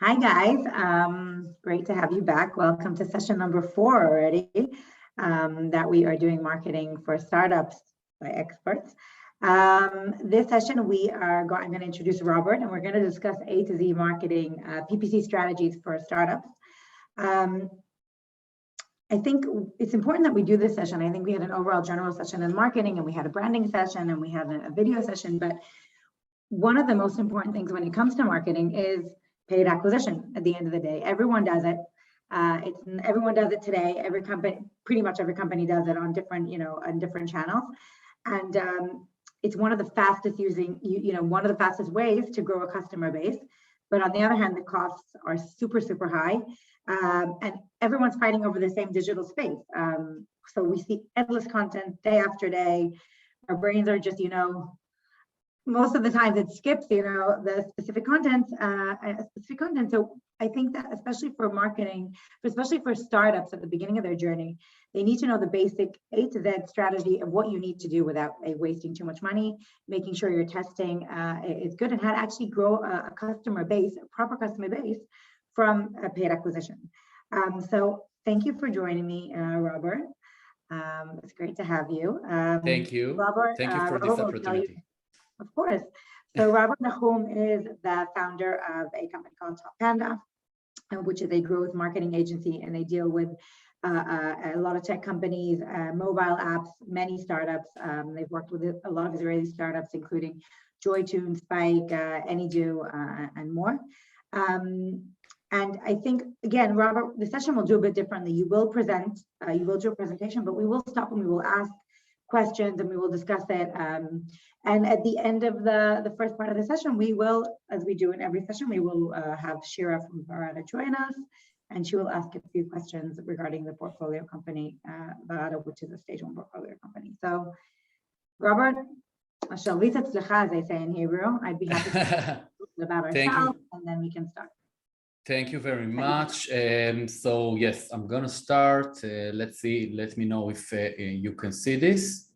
Hi guys, great to have you back. Welcome to session number 4 already, that we are doing marketing for startups by experts. This session I'm going to introduce Robert, and we're going to discuss A to Z marketing, PPC strategies for startups. I think it's important that we do this session. I think we had an overall general session in marketing, and we had a branding session, and we had a video session, but one of the most important things when it comes to marketing is paid acquisition. At the end of the day, everyone does it. Everyone does it today. Pretty much every company does it on different channels, and it's one of the fastest one of the fastest ways to grow a customer base. But on the other hand, the costs are super high, and everyone's fighting over the same digital space. So we see endless content day after day. Our brains are just most of the time it skips, the specific content. So I think that especially for marketing, especially for startups at the beginning of their journey, they need to know the basic A to Z strategy of what you need to do without wasting too much money, making sure your testing is good, and how to actually grow a customer base, a proper customer base from a paid acquisition. So thank you for joining me, Robert. It's great to have you. Thank you. Robert, thank you for this opportunity. Of course. So Robert Nachum is the founder of a company called Topanda, which is a growth marketing agency, and they deal with a lot of tech companies, mobile apps, many startups. They've worked with a lot of Israeli startups, including Joytune, Spike, Anydo, and more. And I think, again, Robert, the session will do a bit differently. You will do a presentation, but we will stop and we will ask questions and we will discuss it. And at the end of the first part of the session, we will, as we do in every session, we will have Shira from Barada join us, and she will ask a few questions regarding the portfolio company, Barada, which is a StageOne portfolio company. So, Robert, as they say in Hebrew, I'd be happy to talk about ourselves, and then we can start. Thank you very much. So yes, I'm gonna start. Let's see. Let me know if you can see this.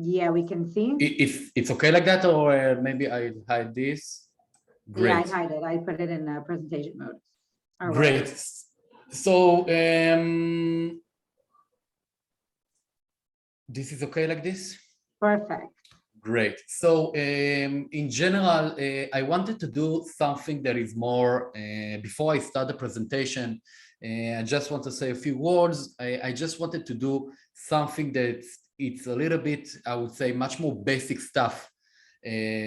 Yeah, we can see. If it's okay like that, or maybe I hide this. Great. Yeah, I hide it. I put it in presentation mode. Great. So this is okay like this? Perfect. Great. So in general, I wanted to do something that is more, before I start the presentation, I just want to say a few words. I just wanted to do something that it's a little bit, I would say, much more basic stuff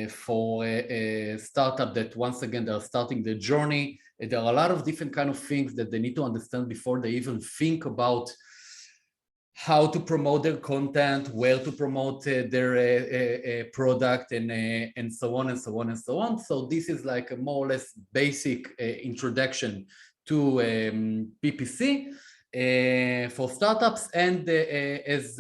for a startup that, once again, they're starting their journey. There are a lot of different kind of things that they need to understand before they even think about how to promote their content, where to promote their product, and so on and so on and so on. So this is like a more or less basic introduction to PPC for startups. And as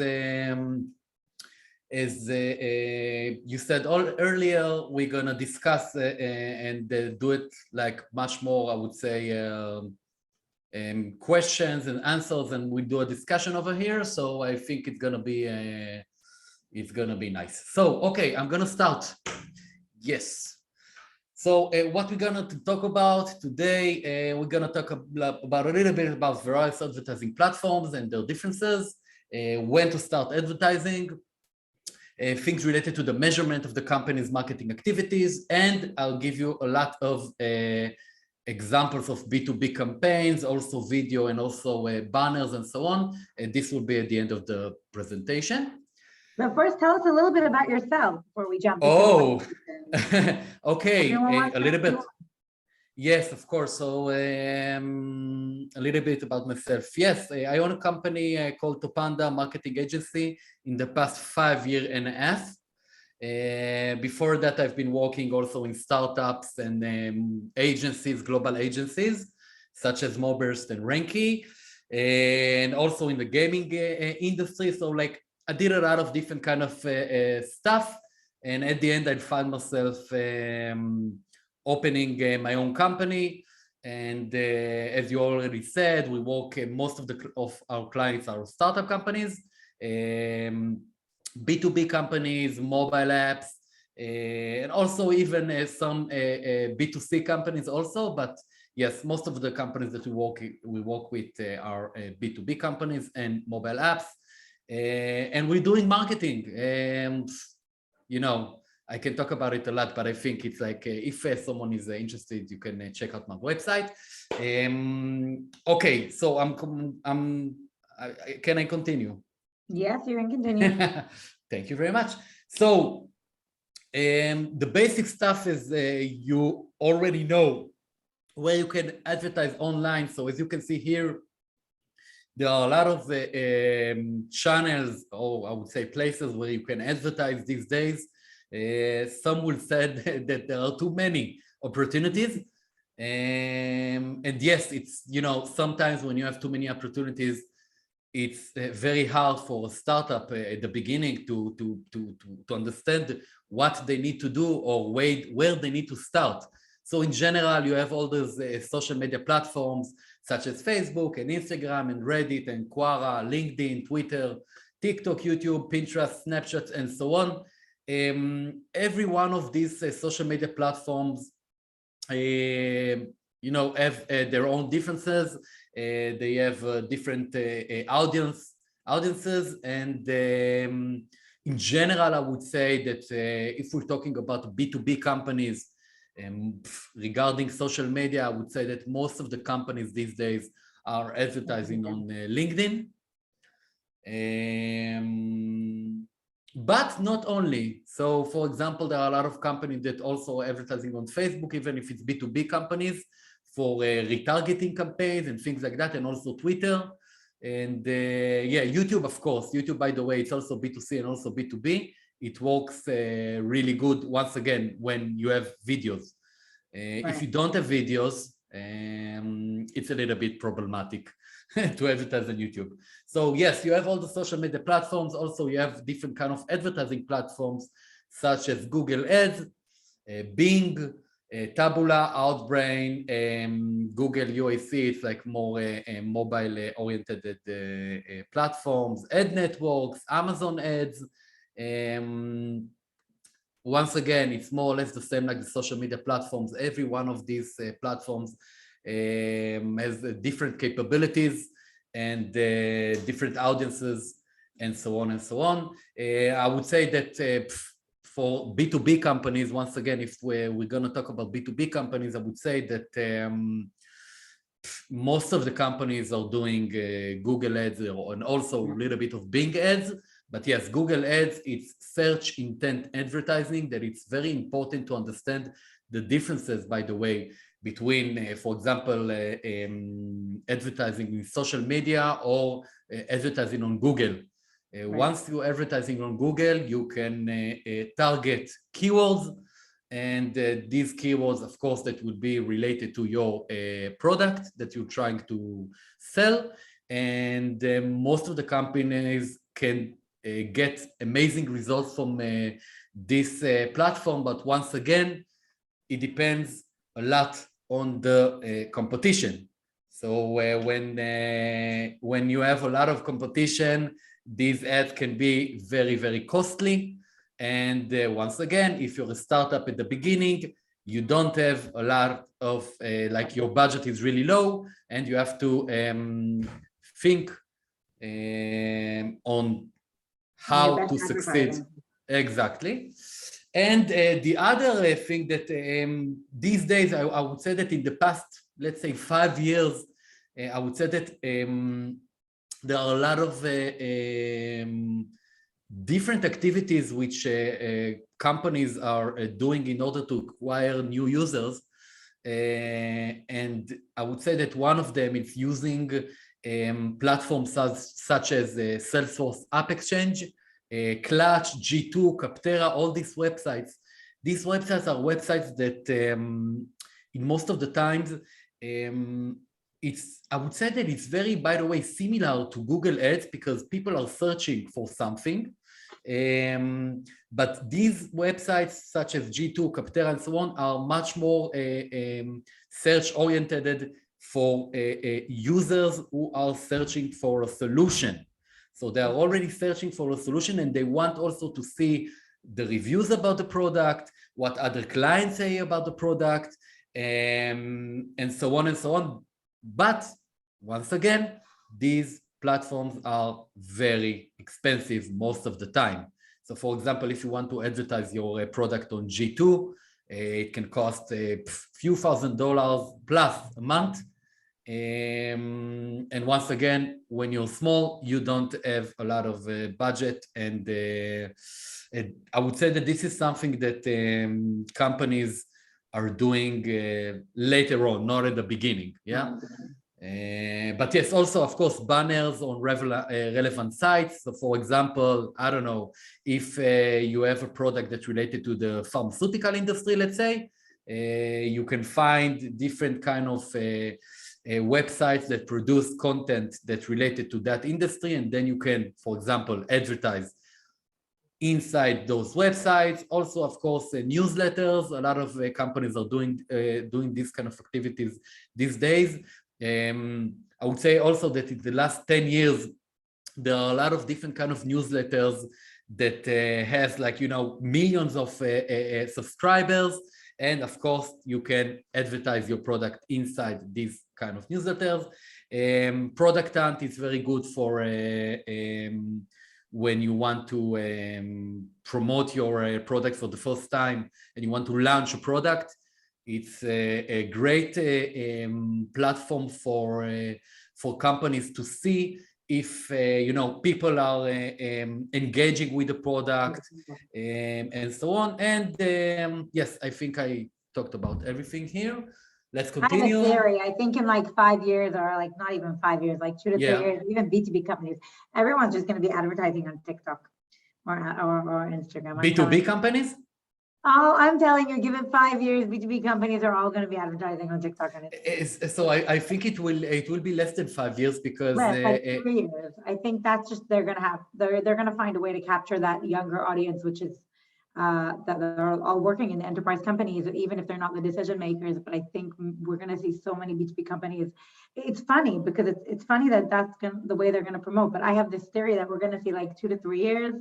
you said earlier, we're gonna discuss and do it like much more, I would say, questions and answers, and we do a discussion over here. So I think it's gonna be nice. So okay, I'm gonna start. Yes. So what we're gonna talk about today, we're gonna talk about a little bit about various advertising platforms and their differences, when to start advertising, things related to the measurement of the company's marketing activities, and I'll give you a lot of examples of B2B campaigns, also video, and also banners and so on. And this will be at the end of the presentation. But first, tell us a little bit about yourself before we jump into okay, a little bit. Yes, of course. So a little bit about myself. Yes, I own a company called Topanda Marketing Agency in the past 5.5 years. Before that, I've been working also in startups and agencies, global agencies, such as Moburst and Ranky, and also in the gaming industry. So like I did a lot of different kind of stuff. And at the end, I found myself opening my own company. And as you already said, we work, most of our clients are startup companies. B2B companies, mobile apps, and also even some B2C companies also, but yes, most of the companies that we work with are B2B companies and mobile apps, and we're doing marketing. You know, I can talk about it a lot, but I think it's like if someone is interested, you can check out my website. Okay, so can I continue? Yes, you can continue. Thank you very much. So the basic stuff is you already know where you can advertise online. So as you can see here, there are a lot of channels, or I would say places where you can advertise these days. Some will say that there are too many opportunities. And yes, it's, you know, sometimes when you have too many opportunities, it's very hard for a startup at the beginning to understand what they need to do or where they need to start. So in general, you have all those social media platforms such as Facebook and Instagram and Reddit and Quora, LinkedIn, Twitter, TikTok, YouTube, Pinterest, Snapchat, and so on. Every one of these social media platforms, you know, have their own differences. They have different audiences, and in general, I would say that if we're talking about B2B companies regarding social media, I would say that most of the companies these days are advertising on LinkedIn. But not only. So for example, there are a lot of companies that also are advertising on Facebook, even if it's B2B companies, for retargeting campaigns and things like that, and also Twitter. And yeah, YouTube, of course. YouTube, by the way, it's also B2C and also B2B. It works really good, once again, when you have videos. Right. If you don't have videos, it's a little bit problematic to advertise on YouTube. So yes, you have all the social media platforms. Also, you have different kind of advertising platforms, such as Google Ads, Bing, Taboola, Outbrain, Google UAC. It's like more mobile-oriented platforms, ad networks, Amazon ads. Once again, it's more or less the same like the social media platforms. Every one of these platforms has different capabilities and different audiences and so on and so on. I would say that for B2B companies, once again, if we're going to talk about B2B companies, I would say that most of the companies are doing Google ads and also a little bit of Bing ads. But yes, Google ads, it's search intent advertising, that it's very important to understand the differences, by the way, between, for example, advertising in social media or advertising on Google. Right. Once you're advertising on Google, you can target keywords, and these keywords, of course, that would be related to your product that you're trying to sell. And most of the companies can get amazing results from this platform. But once again, it depends a lot on the competition. So when you have a lot of competition, these ads can be very, very costly. And once again, if you're a startup at the beginning, you don't have a lot of, like your budget is really low, and you have to think on how to succeed. Exactly. And the other thing that these days, I would say that in the past, let's say 5 years, I would say that there are a lot of different activities which companies are doing in order to acquire new users. And I would say that one of them is using platforms such as Salesforce App Exchange, Clutch, G2, Captera, all these websites. These websites are websites that in most of the times, I would say that it's very, by the way, similar to Google Ads, because people are searching for something. But these websites such as G2, Captera, and so on are much more search-oriented for users who are searching for a solution. So they are already searching for a solution, and they want also to see the reviews about the product, what other clients say about the product, and so on and so on. But once again, these platforms are very expensive most of the time. So for example, if you want to advertise your product on G2, it can cost a few $1,000s plus a month. And once again, when you're small, you don't have a lot of budget. And I would say that this is something that companies are doing later on, not at the beginning. Yeah. But yes, also, of course, banners on relevant sites. So for example, I don't know, if you have a product that's related to the pharmaceutical industry, let's say, you can find different kind of websites that produce content that's related to that industry. And then you can, for example, advertise inside those websites. Also, of course, newsletters. A lot of companies are doing these kind of activities these days. I would say also that in the last 10 years, there are a lot of different kind of newsletters that has millions of subscribers. And of course, you can advertise your product inside these kind of newsletters. Product Hunt is very good for when you want to promote your product for the first time and you want to launch a product. It's a great platform for companies to see if people are engaging with the product and so on. And yes, I think I talked about everything here. Let's continue. I have a theory. I think in like 5 years, or like not even 5 years, like 2 to 3 years, even B2B companies, everyone's just going to be advertising on TikTok or Instagram. B2B companies? Oh, I'm telling you, given 5 years, B2B companies are all going to be advertising on TikTok. So I think it will be less than 5 years because like 3 years. I think that's just they're going to find a way to capture that younger audience, which is that they're all working in enterprise companies, even if they're not the decision makers. But I think we're going to see so many B2B companies. It's funny because it's funny that that's the way they're going to promote. But I have this theory that we're going to see like 2 to 3 years.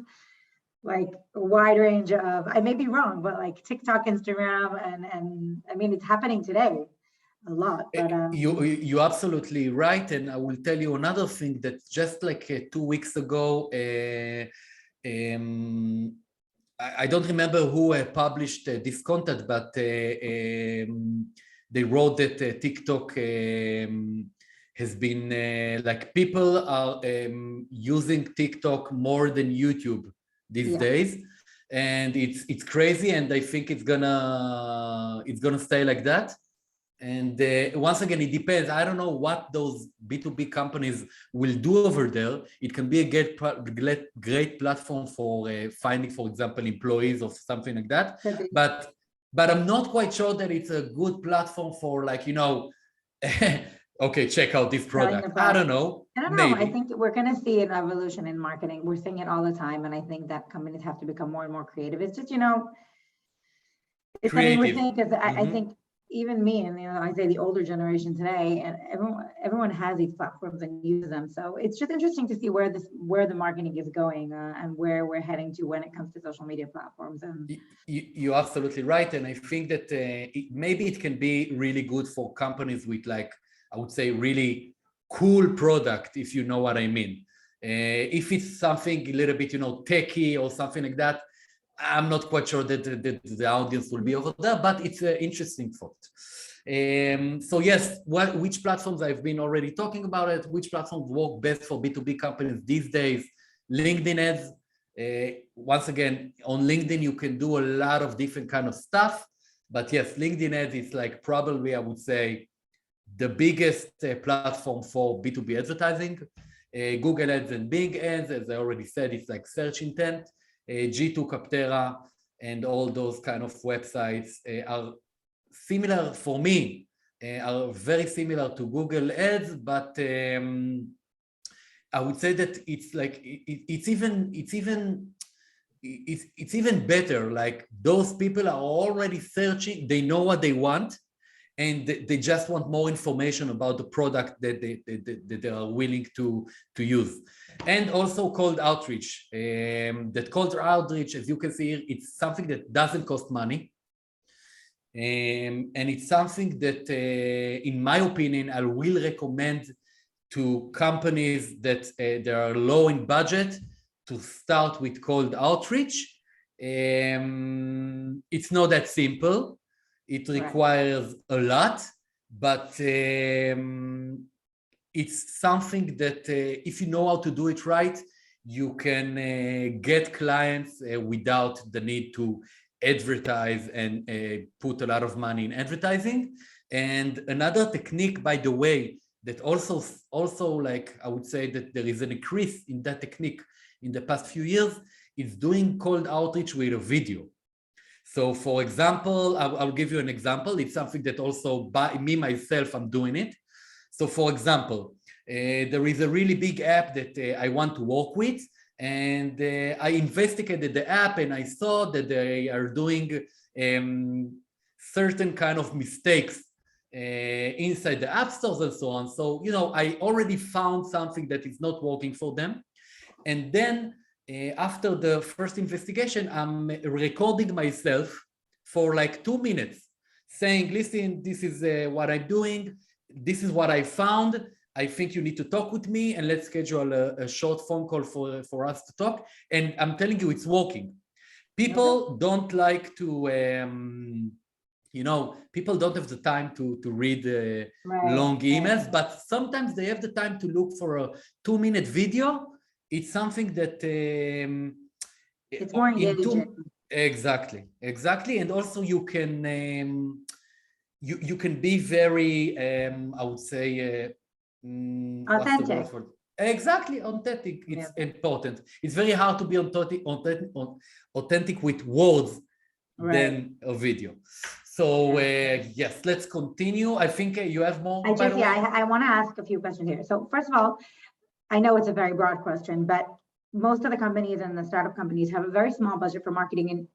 Like a wide range of, I may be wrong, but like TikTok, Instagram, and I mean, it's happening today a lot. But you're absolutely right. And I will tell you another thing that just like 2 weeks ago, I don't remember who published this content, but they wrote that TikTok has been like people are using TikTok more than YouTube these days, and it's crazy, and I think it's gonna stay like that. And once again, it depends. I don't know what those B2B companies will do over there. It can be a great platform for finding, for example, employees or something like that. But I'm not quite sure that it's a good platform for okay, check out this product. I don't know. Maybe. I think we're going to see an evolution in marketing. We're seeing it all the time. And I think that companies have to become more and more creative. It's just, it's something we're seeing because I think even me and, I say the older generation today, and everyone has these platforms and uses them. So it's just interesting to see where the marketing is going and where we're heading to when it comes to social media platforms. And you're absolutely right. And I think that maybe it can be really good for companies with I would say really cool product, if you know what I mean. If it's something a little bit, techy or something like that, I'm not quite sure that the audience will be over there, but it's an interesting thought. So yes, which platforms I've been already talking about it, which platforms work best for B2B companies these days? LinkedIn ads. Once again, on LinkedIn, you can do a lot of different kind of stuff, but yes, LinkedIn ads is probably, I would say, the biggest platform for B2B advertising. Google ads and Bing ads, as I already said, it's like search intent. G2, Captera, and all those kind of websites are similar for me, are very similar to Google ads, but I would say that it's even better. Like those people are already searching, they know what they want, and they just want more information about the product that they are willing to use. And also cold outreach. That cold outreach, as you can see here, it's something that doesn't cost money. And it's something that, in my opinion, I will recommend to companies that they are low in budget to start with cold outreach. It's not that simple. It requires a lot, but it's something that if you know how to do it right, you can get clients without the need to advertise and put a lot of money in advertising. And another technique, by the way, that also like I would say that there is an increase in that technique in the past few years, is doing cold outreach with a video. So for example, I'll give you an example. It's something that also by me myself, I'm doing it. So for example, there is a really big app that I want to work with, and I investigated the app and I saw that they are doing certain kind of mistakes inside the app stores and so on. So, you know, I already found something that is not working for them. And then after the first investigation, I'm recording myself for like 2 minutes saying, listen, this is what I'm doing. This is what I found. I think you need to talk with me, and let's schedule a short phone call for us to talk. And I'm telling you, it's working. People don't like to, you know, people don't have the time to read long emails, but sometimes they have the time to look for a 2-minute video. It's something that it's more engaging. Exactly. And also you can you can be very I would say authentic. Exactly, authentic. It's important. It's very hard to be authentic with words than a video. So yes, let's continue. I think you have more. I want to ask a few questions here. So first of all, I know it's a very broad question, but most of the companies and the startup companies have a very small budget for marketing. And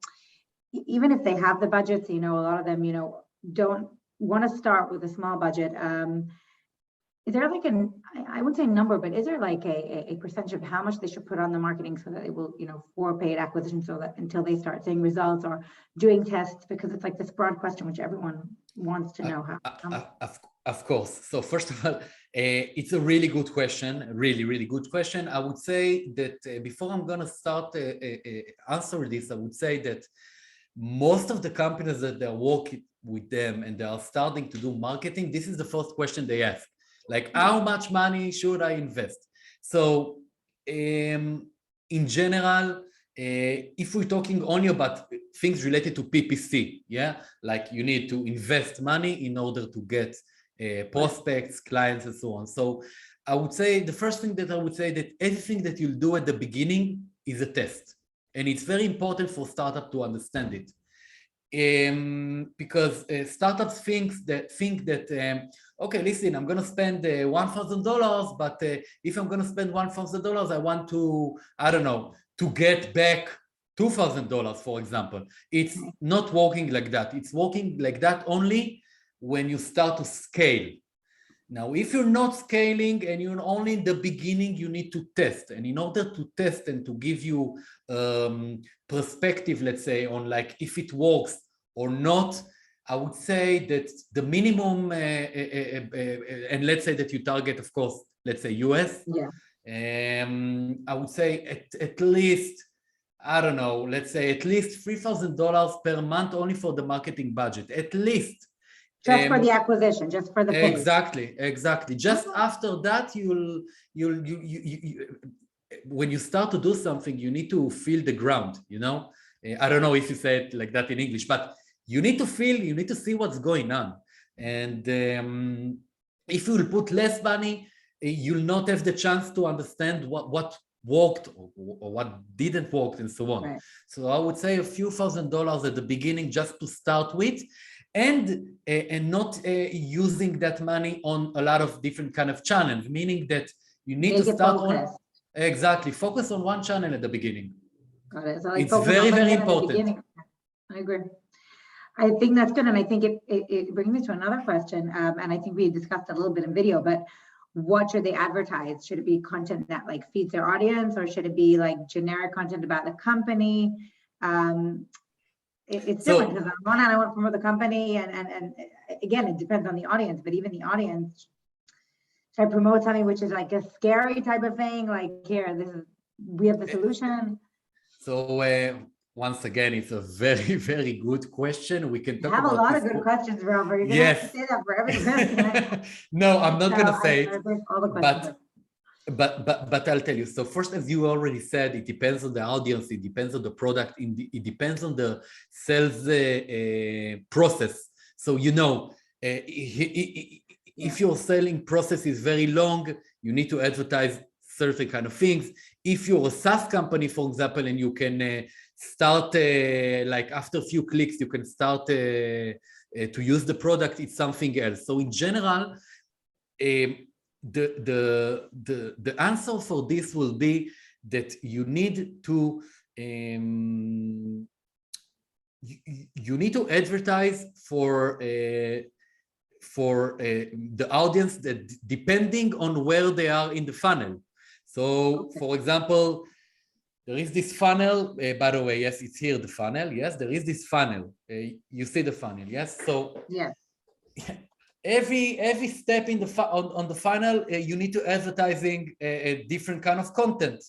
even if they have the budgets, you know, a lot of them, you know, don't want to start with a small budget. Is there like I wouldn't say number, but is there like a percentage of how much they should put on the marketing so that it will, you know, for paid acquisition, so that until they start seeing results or doing tests? Because it's like this broad question, which everyone wants to know how. Of course. So first of all, it's a really good question, really good question. I would say that before I'm going to start answer this, I would say that most of the companies that they're working with them and they are starting to do marketing, this is the first question they ask. Like, how much money should I invest? So in general, if we're talking only about things related to PPC, like you need to invest money in order to get prospects, clients, and so on. So I would say the first thing that I would say that everything that you'll do at the beginning is a test. And it's very important for startup to understand it. Because startups think that okay, listen, I'm going to spend $1,000, but if I'm going to spend $1,000, I want to, I don't know, to get back $2,000, for example. It's not working like that. It's working like that only when you start to scale. Now, if you're not scaling and you're only in the beginning, you need to test. And in order to test and to give you perspective, let's say, on like if it works or not, I would say that the minimum, and let's say that you target, of course, let's say US. I would say at least, I don't know, let's say at least $3,000 per month only for the marketing budget, at least. Just for the acquisition, just for the page. Exactly. Just after that, when you start to do something, you need to feel the ground, you know? I don't know if you say it like that in English, but you need to feel, you need to see what's going on. And if you will put less money, you'll not have the chance to understand what worked or what didn't work and so on. Right. So I would say a few $1,000s at the beginning just to start with, and not using that money on a lot of different kind of channels, meaning that you need to start on focus on one channel at the beginning. Got it. So like it's very important. I agree. I think that's good. And I think it brings me to another question. And I think we discussed a little bit in video, but what should they advertise? Should it be content that like feeds their audience, or should it be like generic content about the company? It's different because on one hand I want to promote the company, and again, it depends on the audience, but even the audience, should I promote something which is like a scary type of thing? Like, here, we have the solution. So once again, it's a very, very good question. We can talk I have about a lot of good questions, Rob. You're gonna have to say that for every question. No, I'm not gonna say it. All the questions. But I'll tell you. So first, as you already said, it depends on the audience. It depends on the product. It depends on the sales process. So if your selling process is very long, you need to advertise certain kind of things. If you're a SaaS company, for example, and you can start like after a few clicks, you can start to use the product, it's something else. So in general, the answer for this will be that you need to advertise for the audience that depending on where they are in the funnel. So for example, there is this funnel, by the way, yes, it's here, the funnel, yes, there is this funnel. You see the funnel, yes? So yes. Every step in on the funnel, you need to advertising a different kind of content.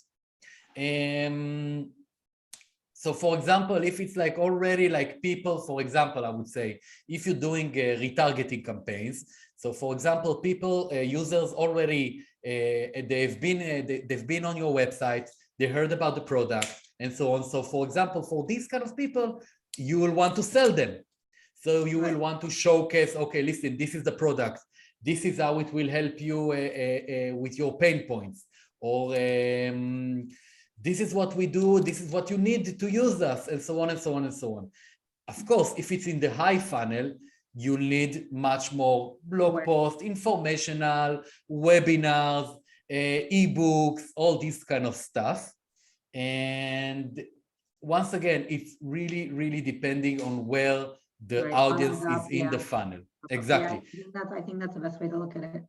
So for example, if it's like already like people, for example, I would say, if you're doing retargeting campaigns, so for example, people, users already, they've been on your website, they heard about the product and so on. So for example, for these kind of people, you will want to sell them. So you will want to showcase, okay, listen, this is the product. This is how it will help you with your pain points. Or this is what we do, this is what you need to use us, and so on and so on and so on. Of course, if it's in the high funnel, you need much more blog posts, informational, webinars, ebooks, all this kind of stuff. And once again, it's really, really depending on where the audience is in the funnel. Exactly. Yeah, I think that's the best way to look at it.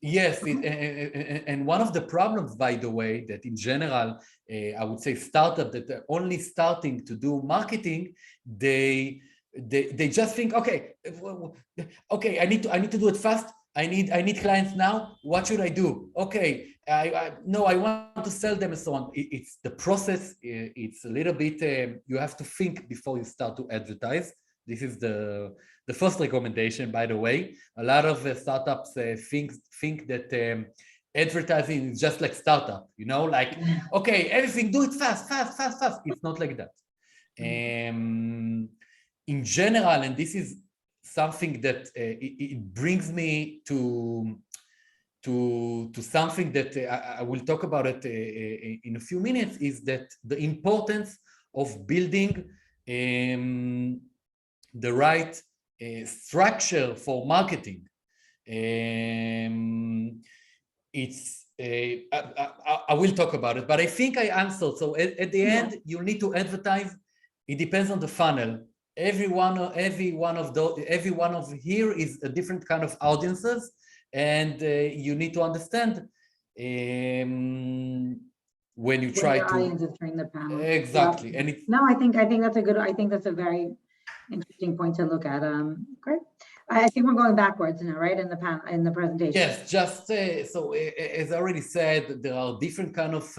Yes, and one of the problems, by the way, that in general, I would say startups that are only starting to do marketing, they just think, okay, I need to do it fast. I need clients now. What should I do? Okay, I want to sell them and so on. It's the process. It's a little bit. You have to think before you start to advertise. This is the first recommendation, by the way. A lot of startups think that advertising is just like startup, like, okay, everything, do it fast. It's not like that. In general, and this is something that it brings me to something that I will talk about it in a few minutes, is that the importance of building the right structure for marketing. It's I will talk about it, but I think I answered. So at the end, you need to advertise. It depends on the funnel. Every one of here is a different kind of audiences, and you need to understand when you try to audiences during the panel. Exactly. And it's I think that's a very interesting point to look at. Great. I think we're going backwards now, right? In the panel, in the presentation. Yes, just so as I already said, there are different kind of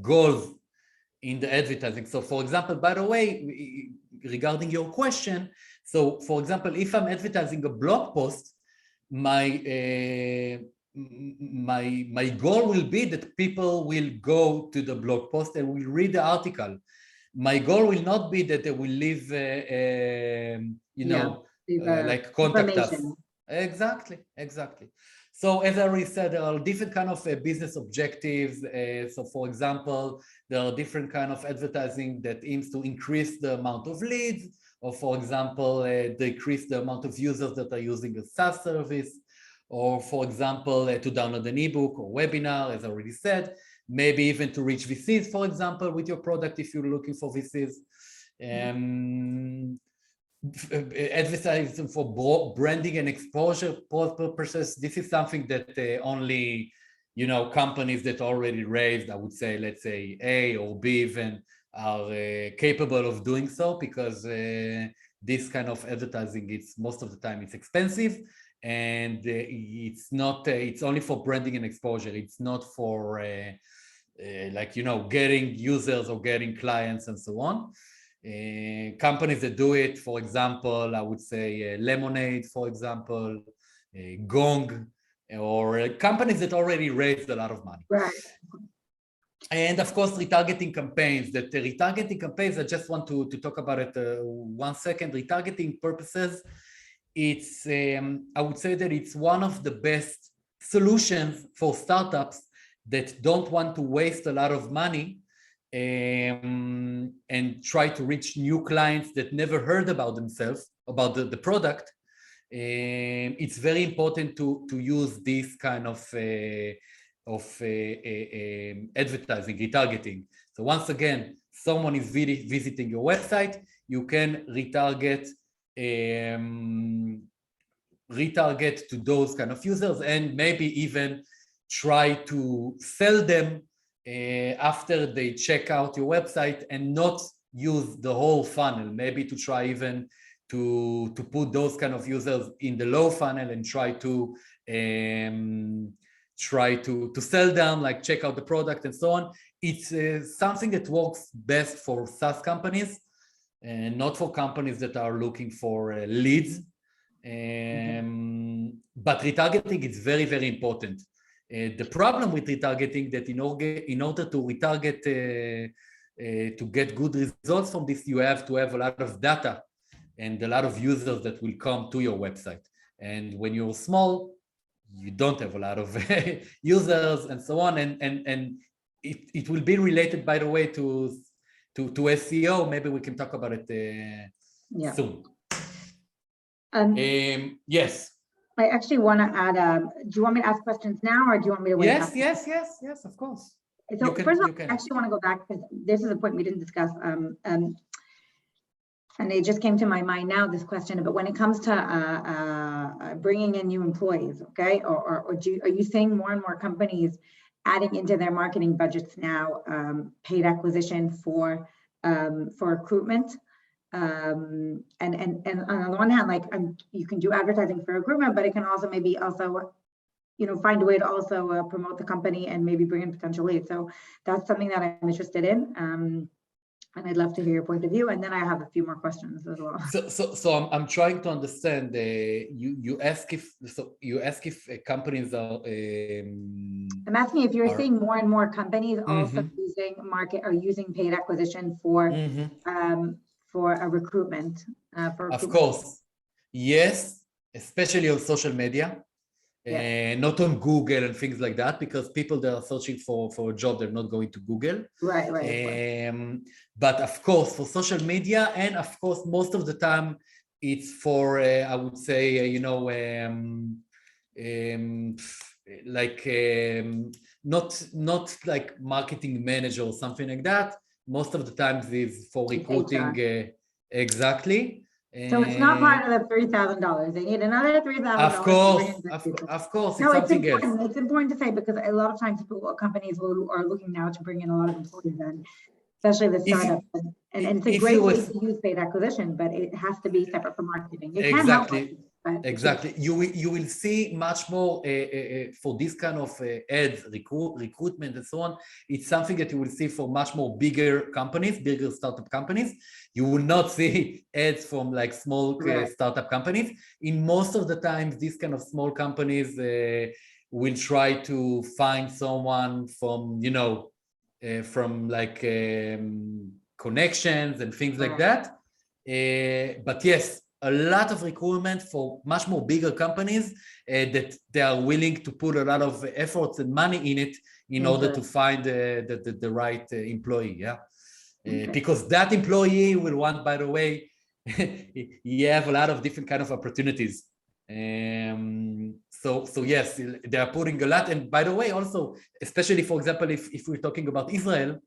goals in the advertising. So for example, by the way, regarding your question, so for example, if I'm advertising a blog post, my goal will be that people will go to the blog post and will read the article. My goal will not be that they will leave, like contact us. Exactly. So as I already said, there are different kind of business objectives. So for example, there are different kind of advertising that aims to increase the amount of leads, or for example, decrease the amount of users that are using a SaaS service, or for example, to download an ebook or webinar, as I already said, maybe even to reach VCs, for example, with your product if you're looking for VCs. Advertising for branding and exposure purposes. This is something that only, companies that already raised, I would say, let's say A or B even, are capable of doing so, because this kind of advertising, it's most of the time it's expensive, and it's not, it's only for branding and exposure. It's not for getting users or getting clients and so on. Companies that do it, for example, I would say Lemonade, for example, Gong, or companies that already raised a lot of money. Right. And of course, retargeting campaigns. That retargeting campaigns, I just want to talk about it 1 second. Retargeting purposes, it's I would say that it's one of the best solutions for startups that don't want to waste a lot of money and try to reach new clients that never heard about themselves, about the product. It's very important to use this kind of advertising, retargeting. So once again, someone is visiting your website, you can retarget to those kind of users, and maybe even try to sell them after they check out your website, and not use the whole funnel. Maybe to try even to put those kind of users in the low funnel and try to sell them, like check out the product and so on. It's something that works best for SaaS companies, and not for companies that are looking for leads. But retargeting is very, very important. The problem with retargeting, that in order to retarget to get good results from this, you have to have a lot of data and a lot of users that will come to your website. And when you're small, you don't have a lot of users and so on. And it will be related, by the way, to SEO. Maybe we can talk about it soon. Yes. I actually want to add, do you want me to ask questions now, or do you want me to wait? Yes, of course. So first of all, I actually want to go back, because this is a point we didn't discuss. And it just came to my mind now, this question, but when it comes to bringing in new employees, okay? Or are you seeing more and more companies adding into their marketing budgets now paid acquisition for recruitment? And on the one hand, like you can do advertising for recruitment, but it can also maybe find a way to also promote the company and maybe bring in potential leads. So that's something that I'm interested in. And I'd love to hear your point of view. And then I have a few more questions as well. So I'm trying to understand. You ask if companies are. I'm asking if you're seeing more and more companies also using paid acquisition for a recruitment. Of course, yes, especially on social media. Not on Google and things like that, because people that are searching for a job, they're not going to Google. Right. But of course, for social media, and of course, most of the time, it's for I would say, not like marketing manager or something like that. Most of the times, is for recruiting. Exactly. So it's not part of the $3,000. They need another $3,000. Of course, it's something else. It's important to say, because a lot of times companies are looking now to bring in a lot of employees, and especially the startups. And it's a great way to use paid acquisition, but it has to be separate from marketing. It can help. Exactly. You will see much more for this kind of ads, recruitment and so on. It's something that you will see for much more bigger companies, bigger startup companies. You will not see ads from like small startup companies. In most of the times, these kind of small companies will try to find someone from, from like connections and things like that. But yes, a lot of recruitment for much more bigger companies that they are willing to put a lot of efforts and money in it in order to find the right employee. Because that employee will want, by the way, you have a lot of different kind of opportunities. So yes, they are putting a lot. And by the way, also, especially, for example, if we're talking about Israel,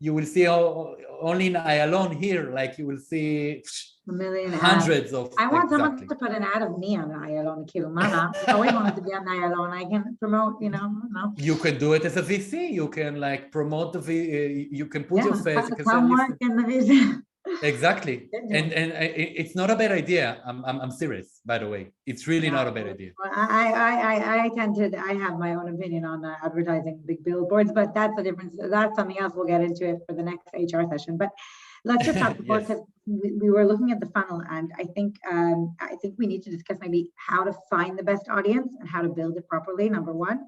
you will see only in Ayalon here, like you will see A million hundreds ads. of I want someone exactly. to put an ad of me on the Ayalon Kilumana. I always wanted to be on the Ayalon. I can promote, no. You can do it as a VC. You can like promote you can put your face. You can say, Come listen. work in the visa. Exactly, and it's not a bad idea. I'm serious, by the way. It's really not a bad idea. I tend to, I have my own opinion on advertising big billboards, but that's a difference. That's something else. We'll get into it for the next HR session. But let's just talk before, because we were looking at the funnel, and I think we need to discuss maybe how to find the best audience and how to build it properly. Number one.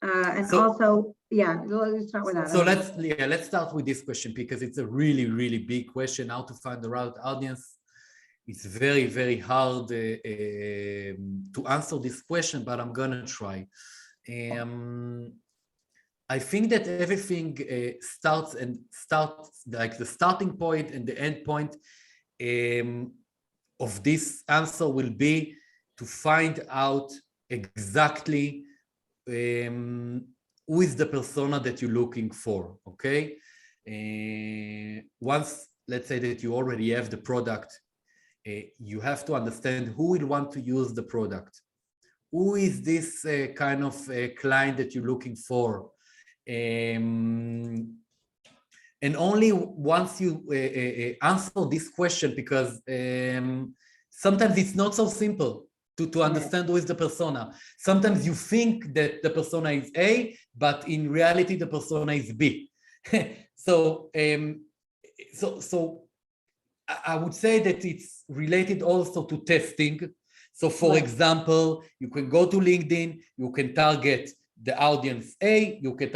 And so, also, let's start with that. So let's start with this question, because it's a really, really big question, how to find the right audience. It's very, very hard to answer this question, but I'm gonna try. I think that everything starts like the starting point and the end point of this answer will be to find out exactly who is the persona that you're looking for, okay? Once, let's say that you already have the product, you have to understand who will want to use the product. Who is this kind of client that you're looking for? And only once you answer this question, because sometimes it's not so simple to understand who is the persona. Sometimes you think that the persona is A, but in reality the persona is B. So I would say that it's related also to testing. So for example, you can go to LinkedIn, you can target the audience A, you can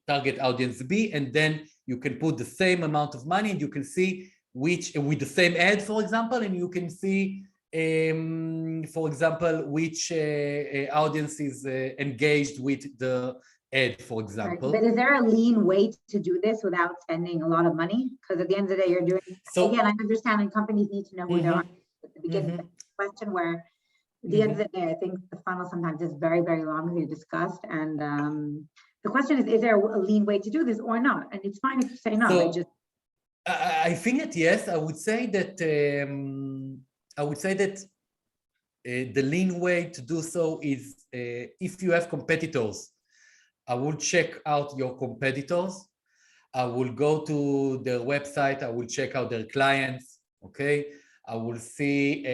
target audience B, and then you can put the same amount of money, and you can see which, with the same ad, for example, and you can see for example, which audience is engaged with the ad, for example. Right. But is there a lean way to do this without spending a lot of money? Because at the end of the day, you're doing, so again, I understand and companies need to know who they are at the beginning. But the question where at the end of the day, I think the funnel sometimes is very, very long, as you discussed. And the question is there a lean way to do this or not? And it's fine if you say no. So, I think that yes, I would say that the lean way to do so is if you have competitors, I will check out your competitors. I will go to their website. I will check out their clients. Okay. I will see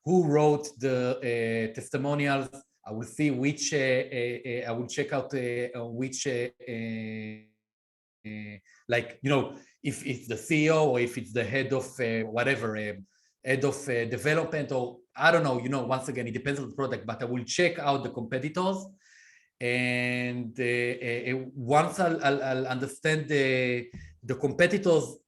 who wrote the testimonials. I will see which. I will check out which. Like, you know, if it's the CEO or if it's the head of whatever, head of development, or I don't know, you know, once again, it depends on the product, but I will check out the competitors. And once I'll understand the competitors,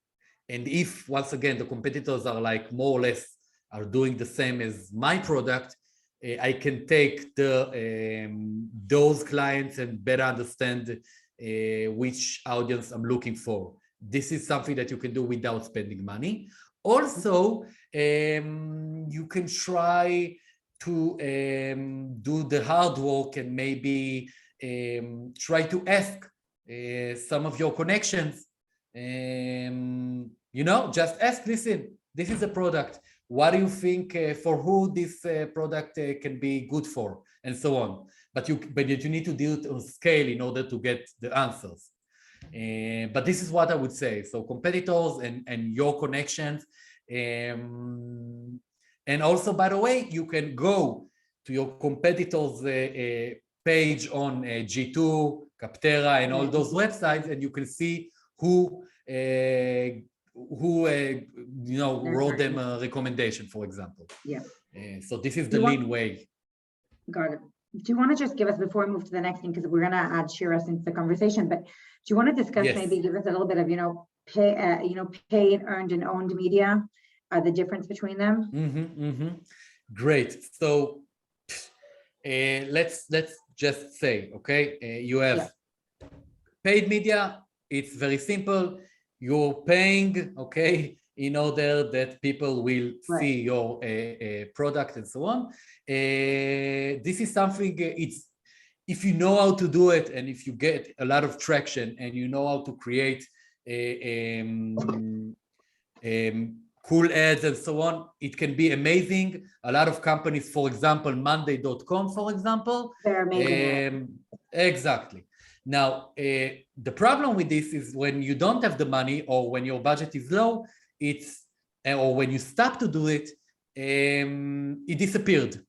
and if, once again, the competitors are like more or less are doing the same as my product, I can take those clients and better understand which audience I'm looking for. This is something that you can do without spending money. Also, you can try to do the hard work and maybe try to ask some of your connections. You know, just ask, listen, this is a product. What do you think for who this product can be good for, and so on. But you need to do it on scale in order to get the answers. But this is what I would say. So competitors and your connections. And also, by the way, you can go to your competitors' page on G2, Captera, and all those websites, and you can see who you know, wrote them a recommendation, for example. Yeah. So this is the lean way. Got it. Do you want to just give us, before we move to the next thing, because we're going to add Shira into the conversation, but do you want to discuss, maybe give us a little bit of, paid, earned, and owned media, the difference between them? Great. So let's just say, okay, you have paid media. It's very simple. You're paying, okay, in order that people will see your product and so on. This is something, if you know how to do it, and if you get a lot of traction, and you know how to create cool ads and so on, it can be amazing. A lot of companies, for example, Monday.com, for example. They're amazing. Exactly. Now, the problem with this is when you don't have the money, or when your budget is low, or when you stop to do it, it disappeared.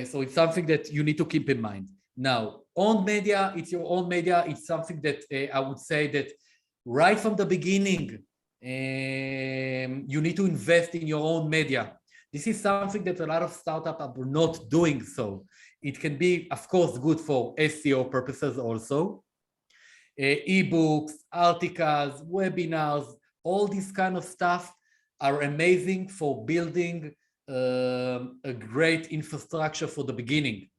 So it's something that you need to keep in mind. Now, owned media, it's your own media. It's something that I would say that right from the beginning, you need to invest in your own media. This is something that a lot of startups are not doing so. It can be, of course, good for SEO purposes also. Ebooks, articles, webinars, all this kind of stuff are amazing for building a great infrastructure for the beginning.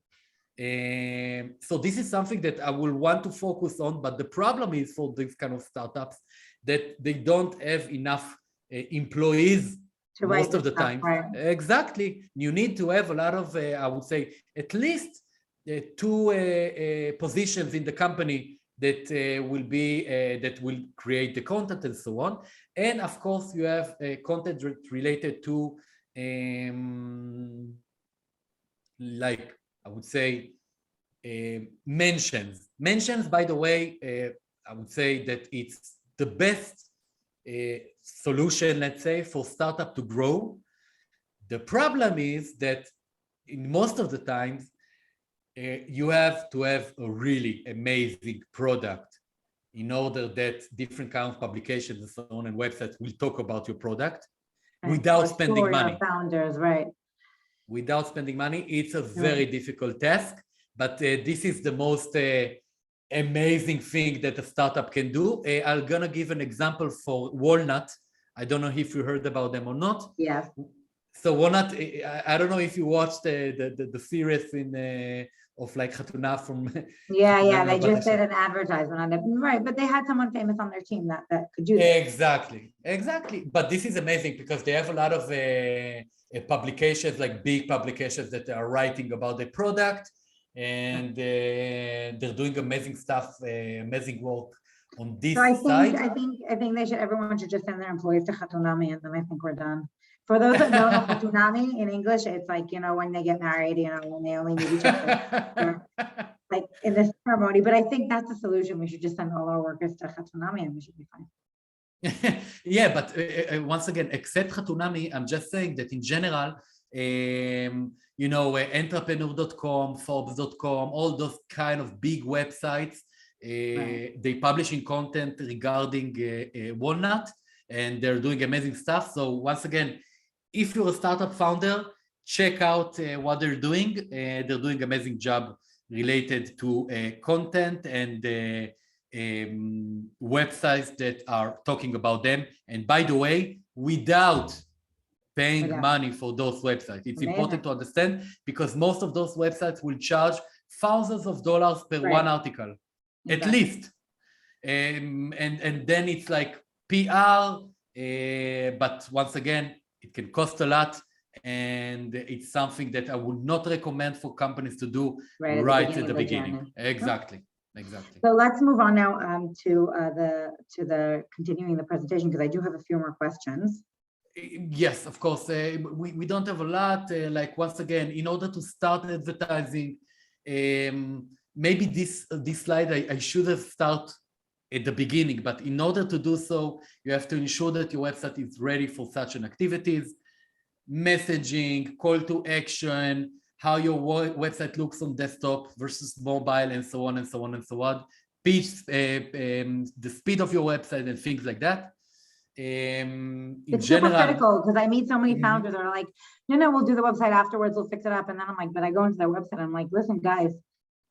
So this is something that I will want to focus on, but the problem is for these kind of startups that they don't have enough employees most of the time. Right. Exactly. You need to have a lot of, I would say, at least 2 positions in the company that will create the content and so on. And of course, you have content related to like, I would say, mentions. Mentions, by the way, I would say that it's the best solution, let's say, for startup to grow. The problem is that in most of the times, you have to have a really amazing product in order that different kinds of publications and so on and websites will talk about your product without spending money. Founders, right? Without spending money, it's a very difficult task, but this is the most amazing thing that a startup can do. I'm gonna give an example for Walnut. I don't know if you heard about them or not. Yeah. So Walnut, I don't know if you watched the series of like Hatuna from. Yeah, they just did an advertisement on it, right? But they had someone famous on their team that could do that. Exactly. But this is amazing because they have a lot of publications, like big publications that are writing about the product, and they're doing amazing stuff, amazing work on this side. I think everyone should just send their employees to Hatunami, and then I think we're done. For those that don't know Hatunami in English, it's like, when they get married, when they only meet each other, like in this ceremony. But I think that's the solution. We should just send all our workers to Hatunami, and we should be fine. Yeah, but once again, except Hatunami, I'm just saying that in general, entrepreneur.com, Forbes.com, all those kind of big websites, they publishing content regarding Walnut, and they're doing amazing stuff. So once again, if you're a startup founder, check out what they're doing. They're doing an amazing job related to content and websites that are talking about them. And by the way, without paying money for those websites. It's important to understand, because most of those websites will charge thousands of dollars per one article, at least. And then it's like PR, but once again, it can cost a lot, and it's something that I would not recommend for companies to do right at the beginning. Exactly. So let's move on now to the continuing the presentation, because I do have a few more questions. Yes, of course. We don't have a lot. Like, once again, in order to start advertising, maybe this slide I should have started at the beginning, but in order to do so, you have to ensure that your website is ready for such an activities, messaging, call to action, how your website looks on desktop versus mobile, and so on and so on and so on, pitch, the speed of your website and things like that. It's super critical, because I meet so many founders that are like, no, we'll do the website afterwards, we'll fix it up. And then I'm like, but I go into their website, I'm like, listen, guys,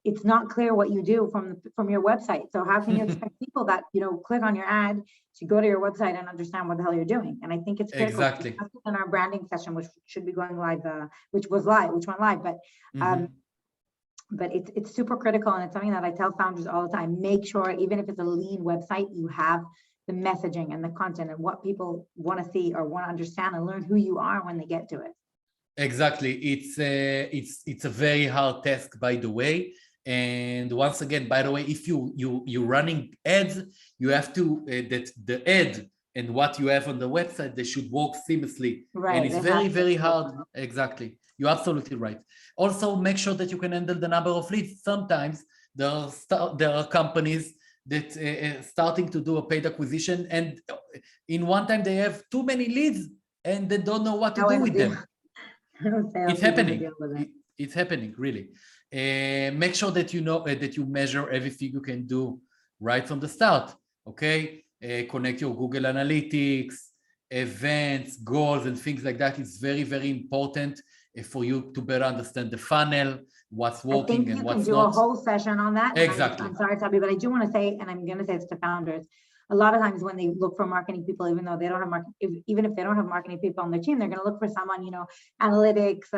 it's not clear what you do from your website. So how can you expect people that, click on your ad to go to your website and understand what the hell you're doing? And I think it's critical. Exactly. In our branding session, which should be going live, which went live, but it's super critical. And it's something that I tell founders all the time: make sure, even if it's a lean website, you have the messaging and the content and what people want to see or want to understand and learn who you are when they get to it. Exactly. It's a very hard task, by the way. And once again, by the way, if you're running ads, you have to that the ad and what you have on the website, they should work seamlessly. Right. And it's very, very hard. Exactly. You're absolutely right. Also, make sure that you can handle the number of leads. Sometimes there are companies that starting to do a paid acquisition, and in one time they have too many leads and they don't know what to do with them. It's happening. It's happening, really. Make sure that you know that you measure everything you can do right from the start. Okay, connect your Google Analytics, events, goals, and things like that. It's very, very important for you to better understand the funnel, what's working and what's not. I think you can do a whole session on that. Exactly. I'm sorry, Tabi, but I do want to say, and I'm going to say this to founders, a lot of times when they look for marketing people, even though they don't have even if they don't have marketing people on their team, they're going to look for someone, you know, analytics,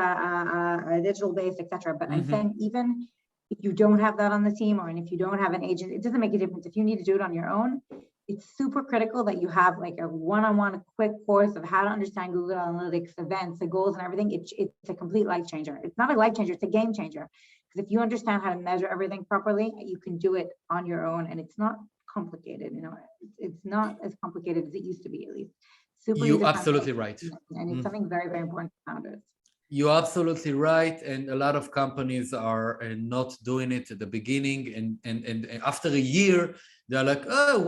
digital based, etc. But I'm saying even if you don't have that on the team, or and if you don't have an agent, it doesn't make a difference. If you need to do it on your own, it's super critical that you have like a one-on-one quick course of how to understand Google Analytics, events, the goals and everything. It's a complete life changer. It's not a life changer, it's a game changer. Because if you understand how to measure everything properly, you can do it on your own, and it's not complicated. You know, it's not as complicated as it used to be, at least. Super You're absolutely right. And it's something very, very important for founders. You're absolutely right, and a lot of companies are not doing it at the beginning, and after a year, they're like, oh,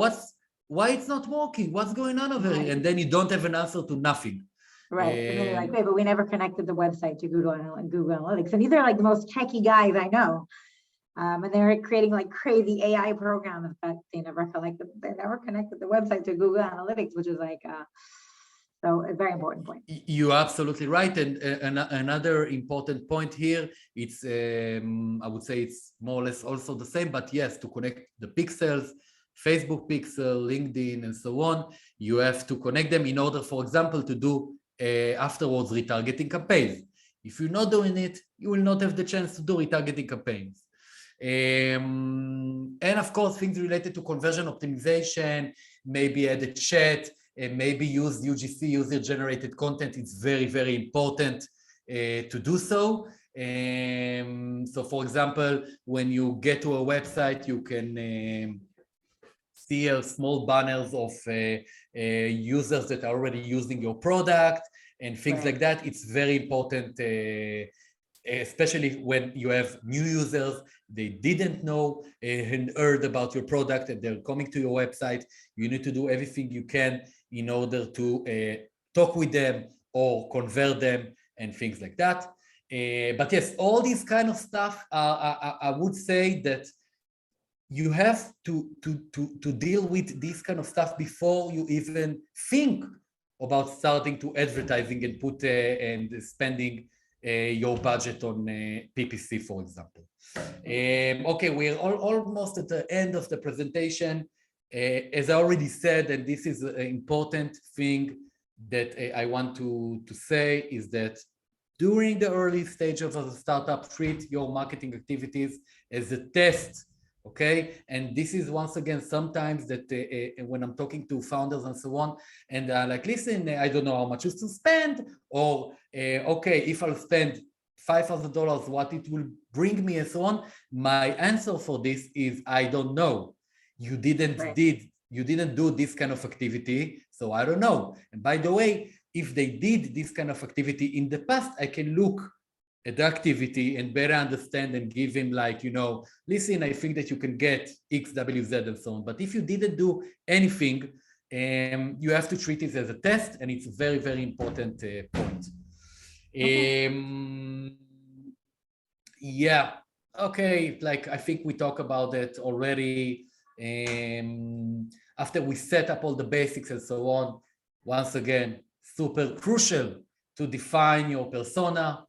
why it's not working? What's going on over here? And then you don't have an answer to nothing. Right. And then you're like, wait, but we never connected the website to Google Analytics. And these are like the most techie guys I know. And they're creating like crazy AI programs that they never connected the website to Google Analytics, which is like, so a very important point. You're absolutely right. And another important point here, it's, I would say it's more or less also the same, but yes, to connect the pixels, Facebook pixel, LinkedIn, and so on, you have to connect them in order, for example, to do afterwards retargeting campaigns. If you're not doing it, you will not have the chance to do retargeting campaigns. And of course, things related to conversion optimization, maybe add a chat, maybe use UGC, user-generated content. It's very, very important to do so. So for example, when you get to a website, you can see small banners of users that are already using your product and things like that. It's very important, especially when you have new users, they didn't know and heard about your product and they're coming to your website. You need to do everything you can in order to talk with them or convert them and things like that. But yes, all these kind of stuff, I would say that you have to deal with this kind of stuff before you even think about starting to advertising and put and spending your budget on PPC, for example. Okay, we're almost at the end of the presentation. As I already said, and this is an important thing that I want to say, is that during the early stage of a startup, treat your marketing activities as a test. Okay, and this is once again sometimes that when I'm talking to founders and so on, and like, listen, I don't know how much is to spend, or okay, if I'll spend $5,000, what it will bring me and so on. My answer for this is I don't know. You didn't do this kind of activity, so I don't know. And by the way, if they did this kind of activity in the past, I can look at the activity and better understand and give him like, you know, listen, I think that you can get X, W, Z and so on. But if you didn't do anything, you have to treat it as a test, and it's a very, very important point. Yeah, okay, like I think we talked about it already. After we set up all the basics and so on, once again, super crucial to define your persona,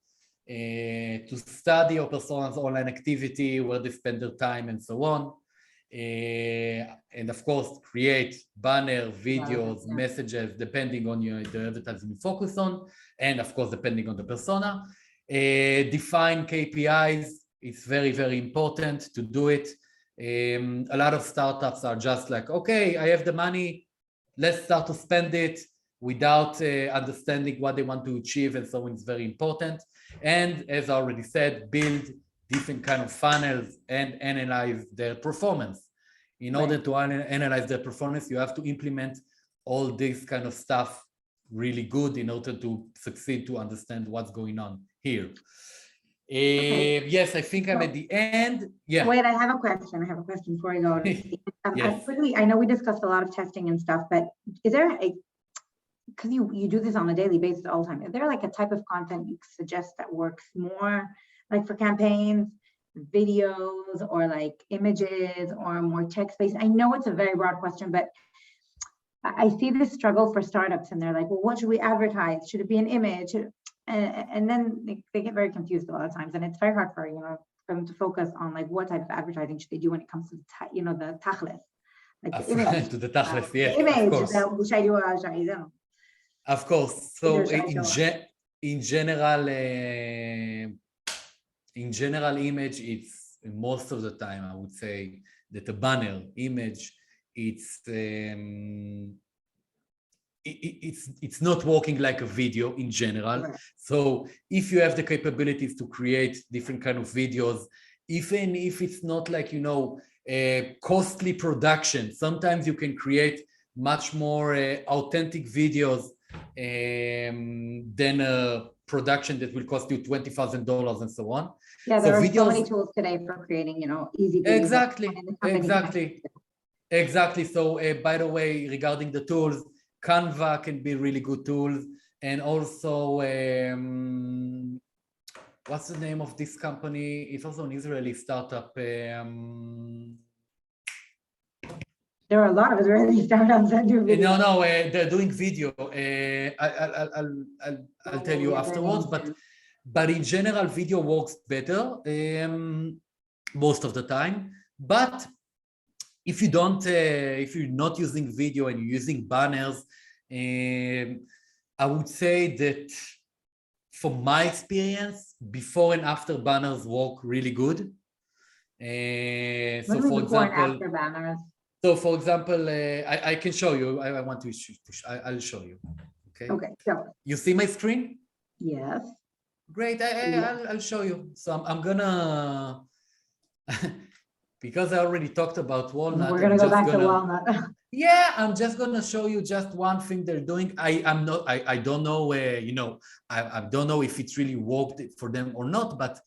to study your persona's online activity, where they spend their time and so on. And of course, create banners, videos, messages, depending on the advertising you focus on, and of course, depending on the persona. Define KPIs. It's very, very important to do it. A lot of startups are just like, okay, I have the money, let's start to spend it. without understanding what they want to achieve and so on is very important. And as I already said, build different kind of funnels and analyze their performance. In order to analyze their performance, you have to implement all this kind of stuff really good in order to succeed to understand what's going on here. Yes, I think I'm at the end. Yeah. Wait, I have a question. I have a question before I go. Yes. Quickly, I know we discussed a lot of testing and stuff, but is there a, because you do this on a daily basis all the time, is there like a type of content you suggest that works more like for campaigns, videos, or like images, or more text-based? I know it's a very broad question, but I see this struggle for startups and they're like, well, what should we advertise? Should it be an image? And then they get very confused a lot of times, and it's very hard for, for them to focus on like what type of advertising should they do when it comes to the tachlis, like the image. To the tachlis, yes, image, of course. Of course. So in general, image, it's most of the time, I would say that a banner image, it's not working like a video in general. Right. So if you have the capabilities to create different kind of videos, even if it's not like, a costly production, sometimes you can create much more authentic videos than a production that will cost you $20,000 and so on. Yeah, there are so many tools today for creating, easy videos. Exactly. So by the way, regarding the tools, Canva can be really good tools, and also what's the name of this company? It's also an Israeli startup. There are a lot of Israeli startups that do video. No, they're doing video. I'll tell you afterwards. But in general, video works better most of the time. But if you don't, if you're not using video and you're using banners, I would say that from my experience, before and after banners work really good. So for example, banners? So for example, I can show you. I want to I'll show you. Okay. Okay. Sure. You see my screen? Yes. Great. I'll show you. So I'm gonna. Because I already talked about Walnut. We're gonna go back to Walnut. Yeah, I'm just gonna show you just one thing they're doing. I don't know I don't know if it's really worked for them or not, but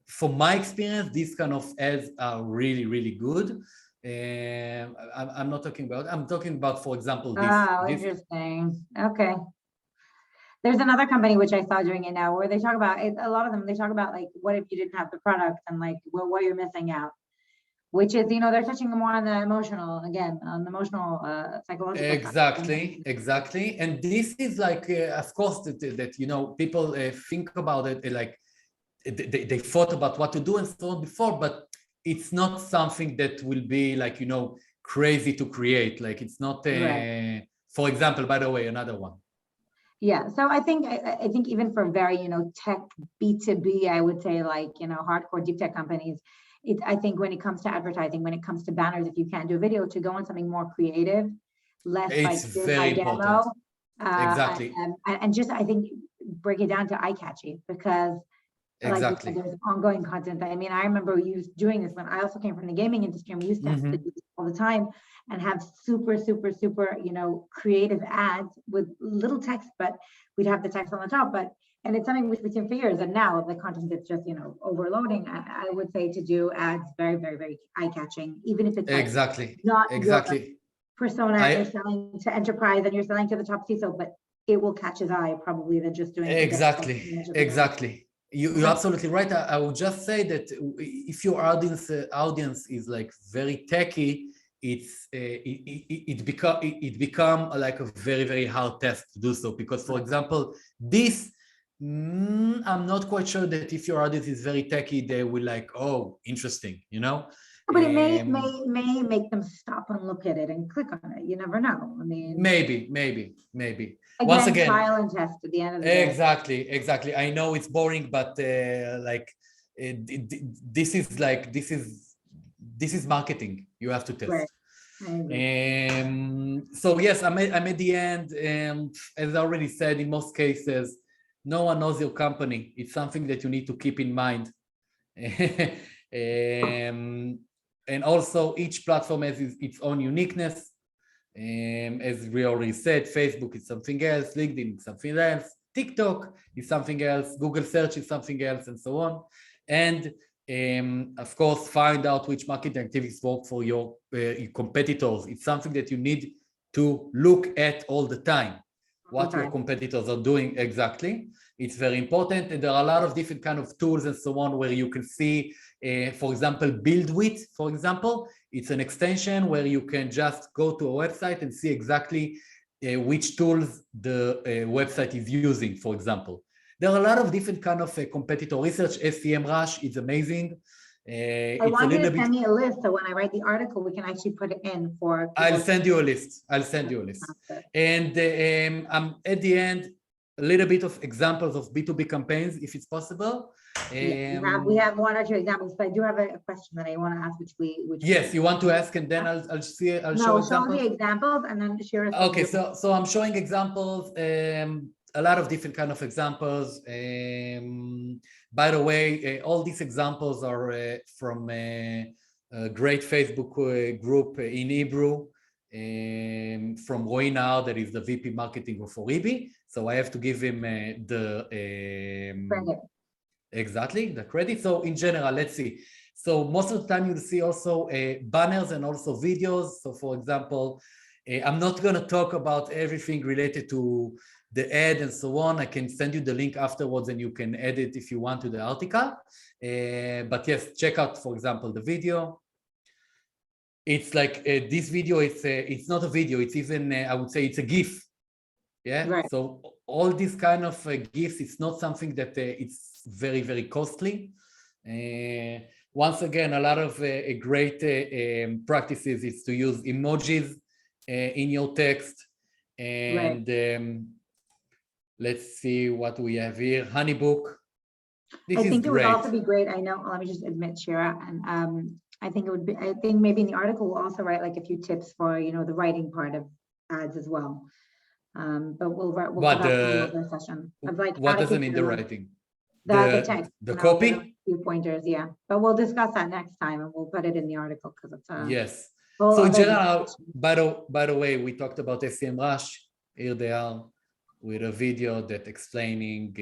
from my experience, these kind of ads are really, really good. I'm not talking about, I'm talking about, for example, this. Oh, interesting. Okay. There's another company which I saw doing it now where they talk about it, a lot of them, they talk about like, what if you didn't have the product and like, well, what you're missing out, which is, they're touching more on the emotional, again, on the emotional, psychological. Exactly. And this is like, of course, that people think about it, like they thought about what to do and so on before, but it's not something that will be like, crazy to create. Like it's not, right. For example, by the way, another one. Yeah, so I think even for very, tech B2B, I would say like, hardcore deep tech companies, I think when it comes to advertising, when it comes to banners, if you can't do a video, to go on something more creative, less it's like very demo, important. Exactly. And just, I think, break it down to eye-catchy, because exactly. Like, there's ongoing content. I mean, I remember you doing this when I also came from the gaming industry, and we used to have to do this all the time and have super, creative ads with little text, but we'd have the text on the top. And it's something which we've seen for years. And now the content that's just, overloading, I would say to do ads very, very, very eye-catching, even if it's not your persona. You're selling to enterprise and you're selling to the top CISO, but it will catch his eye probably than just doing exactly. You're absolutely right. I would just say that if your audience is like very techy, it become like a very, very hard test to do so. Because, for example, this, I'm not quite sure that if your audience is very techy, they will like, oh, interesting, But it may make them stop and look at it and click on it. You never know. I mean, maybe. Once again, trial and test at the end of the day. Exactly. I know it's boring, but this is marketing. You have to test. I agree. So yes, I'm at the end, and as I already said, in most cases, no one knows your company. It's something that you need to keep in mind. And also each platform has its own uniqueness. As we already said, Facebook is something else, LinkedIn is something else, TikTok is something else, Google search is something else, and so on. And of course, find out which marketing activities work for your competitors. It's something that you need to look at all the time, what your competitors are doing exactly. It's very important, and there are a lot of different kind of tools and so on where you can see, for example, Build With, for example. It's an extension where you can just go to a website and see exactly which tools the website is using, for example. There are a lot of different kind of competitor research. SEMrush is amazing. I want you to send me a list, so when I write the article, we can actually put it in for people. I'll send you a list. I'll send you a list. And I'm at the end, a little bit of examples of B2B campaigns, if it's possible. We have one or two examples, but I do have a question that I want to ask, yes, you want to ask, and then I'll show examples. Show the examples, and then Shira. Okay, so I'm showing examples, a lot of different kind of examples. By the way, all these examples are from a great Facebook group in Hebrew, from Roy Nahar, that is the VP marketing of Oribi. So I have to give him exactly the credit. So in general, let's see. So most of the time you'll see also banners and also videos. So for example, I'm not going to talk about everything related to the ad and so on. I can send you the link afterwards and you can add it if you want to the article. But yes, check out, for example, the video. It's like this video, it's not a video, it's even, I would say it's a GIF. Yeah, right. So all these kind of GIFs, it's not something that it's very, very costly. Once again, a lot of great practices is to use emojis in your text. And let's see what we have here. Honeybook. I think it would also be great. I know, let me just admit, Shira, and I think it would be, I think maybe in the article we'll also write like a few tips for, the writing part of ads as well. But we'll put up another session of like what doesn't in the writing? The text, the copy? A few pointers, yeah. But we'll discuss that next time, and we'll put it in the article because it's yes. So in general, by the way, we talked about SEMrush. Here they are with a video that explaining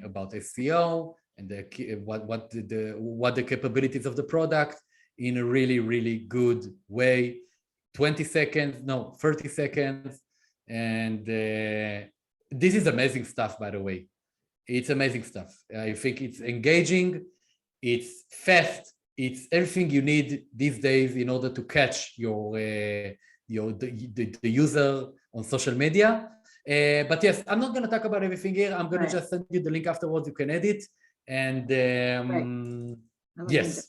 about SEO and what the capabilities of the product in a really, really good way. 20 seconds, no, 30 seconds. And this is amazing stuff, by the way. It's amazing stuff. I think it's engaging, it's fast, it's everything you need these days in order to catch the user on social media. But yes, I'm not going to talk about everything here. I'm going to just send you the link afterwards. You can edit. And yes.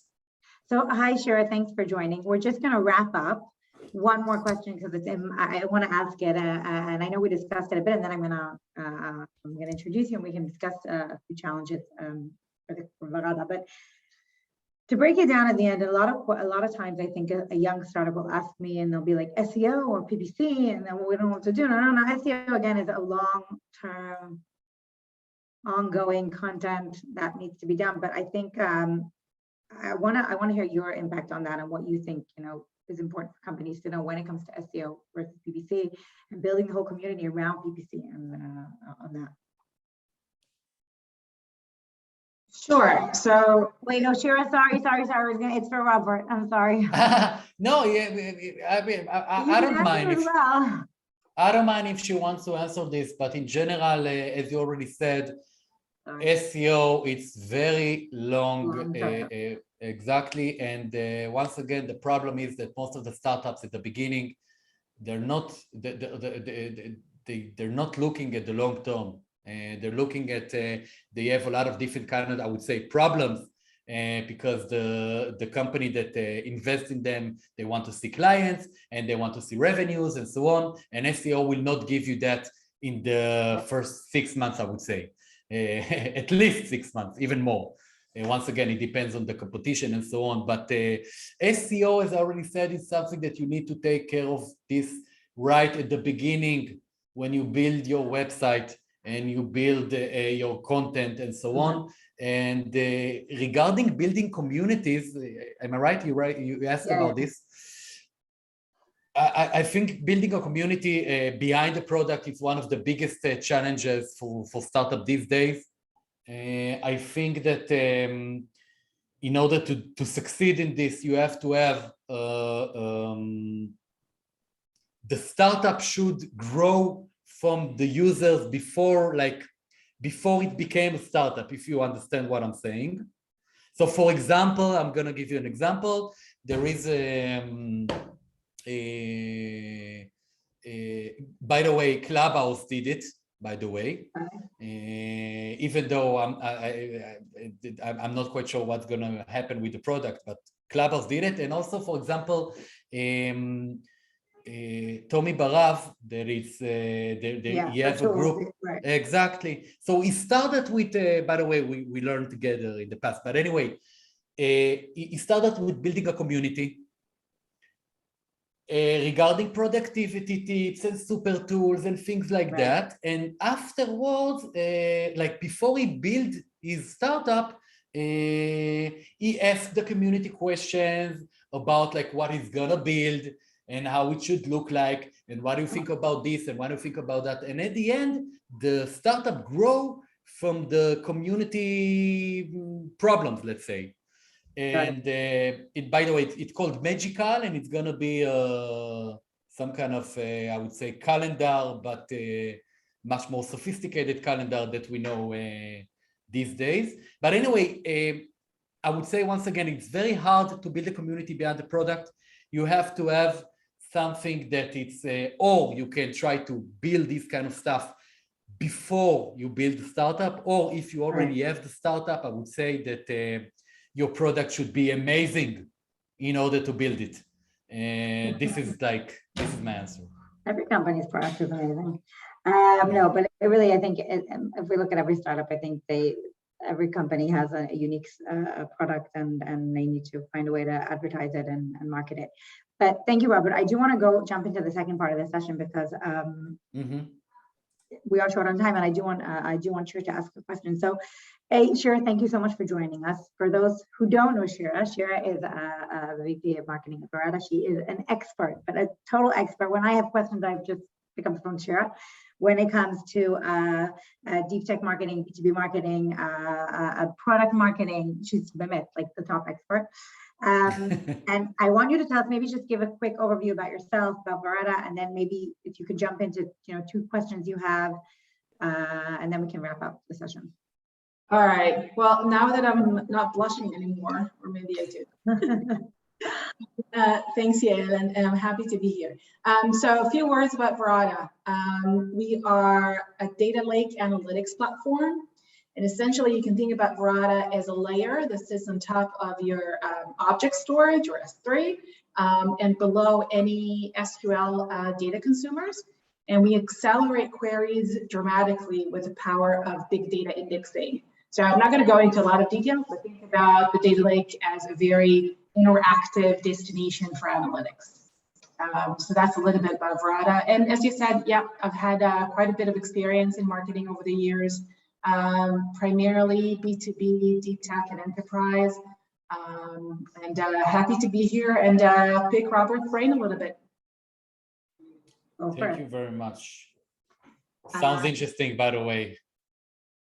So hi, Shira. Thanks for joining. We're just going to wrap up. One more question because I want to ask it, and I know we discussed it a bit, and then I'm going to introduce you, and we can discuss a few challenges for Varada. But to break it down at the end, a lot of times I think a young startup will ask me, and they'll be like SEO or PPC, and then we don't know what to do. No. SEO again is a long-term, ongoing content that needs to be done. But I think I want to hear your impact on that and what you think is important for companies to know when it comes to SEO versus PPC and building the whole community around PPC and on that. Sure. So wait, no, Shira, sorry. It's for Robert. I'm sorry. No, yeah, I mean, I don't mind if I don't mind if she wants to answer this, but in general, as you already said, SEO, it's very long, exactly. And once again, the problem is that most of the startups at the beginning, they're not looking at the long term. They're looking at they have a lot of different kind of, I would say, problems because the company that invests in them, they want to see clients and they want to see revenues and so on. And SEO will not give you that in the first 6 months, I would say. At least 6 months, even more. Once again, it depends on the competition and so on, but SEO, as I already said, is something that you need to take care of this right at the beginning when you build your website and you build your content and so on. And regarding building communities, am I right? You asked about this. I think building a community behind the product is one of the biggest challenges for startup these days. I think that in order to succeed in this, you have to have the startup should grow from the users before it became a startup, if you understand what I'm saying. So for example, I'm going to give you an example. There is by the way, Clubhouse did it, by the way, even though I'm not quite sure what's going to happen with the product, but Clubhouse did it. And also, for example, Tommy Barav, he has a group. Right. Exactly. So he started with, by the way, we learned together in the past, but anyway, he started with building a community regarding productivity tips and super tools and things like that. And afterwards, like before he built his startup, he asked the community questions about like what he's gonna build and how it should look like, and what do you think about this, and what do you think about that? And at the end, the startup grew from the community problems, let's say. And by the way, it's called Magical, and it's gonna be some kind of, I would say, calendar, but much more sophisticated calendar that we know these days. But anyway, I would say once again, it's very hard to build a community behind the product. You have to have something that it's, or you can try to build this kind of stuff before you build the startup, or if you already have the startup, I would say that your product should be amazing in order to build it. And this is my answer. Every company's product is amazing. No, but it really, I think if we look at every startup, I think every company has a unique product, and they need to find a way to advertise it and market it. But thank you, Robert. I do want to jump into the second part of the session because we are short on time, and I do want Shira to ask a question. So, Shira, thank you so much for joining us. For those who don't know Shira is the VP of Marketing at Verada. She is an expert, but a total expert. When I have questions, I just pick up the phone to Shira. When it comes to deep tech marketing, B2B marketing, product marketing, she's like the top expert. And I want you to tell us, maybe just give a quick overview about yourself, about Verada, and then maybe if you could jump into 2 questions you have, and then we can wrap up the session. All right. Well, now that I'm not blushing anymore, or maybe I do. Thanks, Yael, and I'm happy to be here. So a few words about Verada. We are a data lake analytics platform. And essentially, you can think about Verada as a layer that sits on top of your object storage, or S3, and below any SQL data consumers. And we accelerate queries dramatically with the power of big data indexing. So I'm not going to go into a lot of detail, but think about the data lake as a very interactive destination for analytics. So that's a little bit about Verada. And as you said, yeah, I've had quite a bit of experience in marketing over the years. Primarily B2B, deep tech, and enterprise. And happy to be here and pick Robert's brain a little bit. Thank you very much. Sounds interesting, by the way.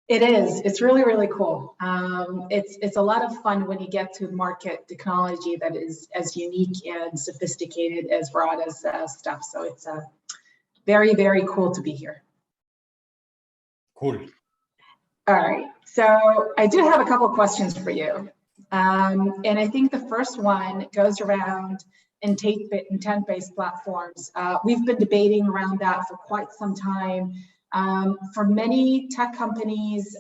It is. It's really, really cool. It's a lot of fun when you get to market technology that is as unique and sophisticated as Verada's stuff. So it's very, very cool to be here. Cool. All right, so I do have a couple of questions for you. And I think the first one goes around intent-based platforms. We've been debating around that for quite some time. For many tech companies,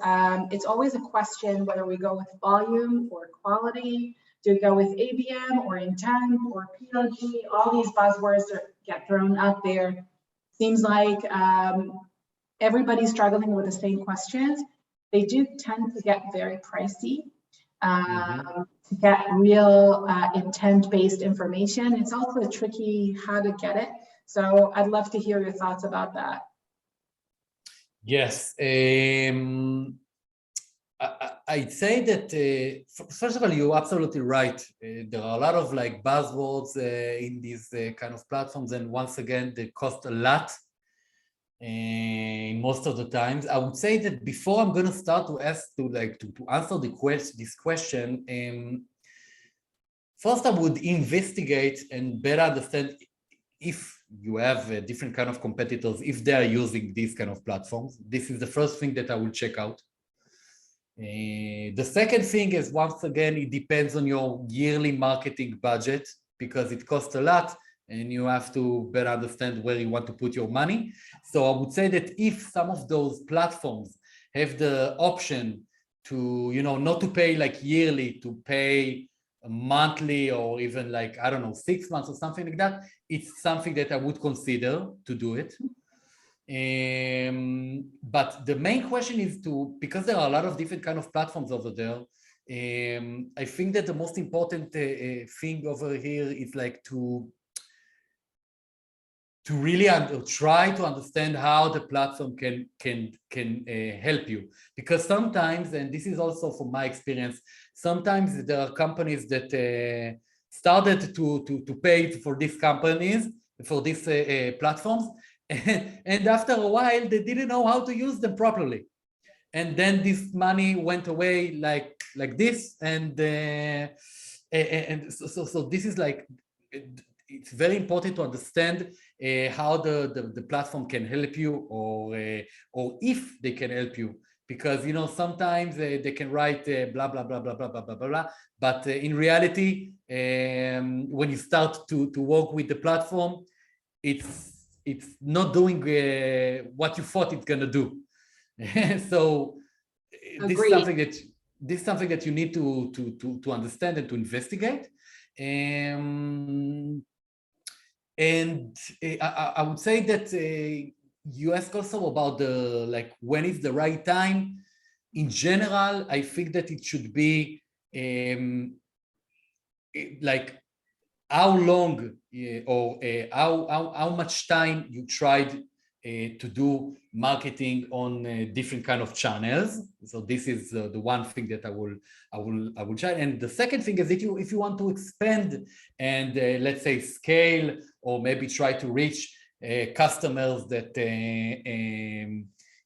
it's always a question whether we go with volume or quality. Do we go with ABM or intent or PLG? All these buzzwords that get thrown out there. Seems like everybody's struggling with the same questions. They do tend to get very pricey. to get real intent-based information. It's also tricky how to get it. So I'd love to hear your thoughts about that. Yes. I'd say that, first of all, you're absolutely right. There are a lot of like buzzwords in these kind of platforms, and once again, they cost a lot most of the times. I would say that before I'm going to start to answer this question, first I would investigate and better understand if you have different kind of competitors, if they are using these kind of platforms. This is the first thing that I will check out. The second thing is, once again, it depends on your yearly marketing budget, because it costs a lot and you have to better understand where you want to put your money. So I would say that if some of those platforms have the option to, not to pay like yearly, to pay monthly, or even like, I don't know, 6 months or something like that, it's something that I would consider to do it. But the main question is because there are a lot of different kind of platforms over there, I think that the most important thing over here is like to really try to understand how the platform can help you. Because sometimes, and this is also from my experience, sometimes there are companies that started to pay for these companies, for these platforms, and after a while they didn't know how to use them properly, and then this money went away like this, and so this is like, it's very important to understand how the platform can help you, or if they can help you, because sometimes they can write blah blah blah blah blah blah blah blah, but in reality, when you start to work with the platform, it's not doing what you thought it's gonna do. So this is something that you need to understand and to investigate. And I would say that you asked also about when is the right time. In general, I think that it should be like how long or how much time you tried to do marketing on different kind of channels. So this is the one thing that I will try. And the second thing is, if you want to expand and let's say scale, or maybe try to reach customers that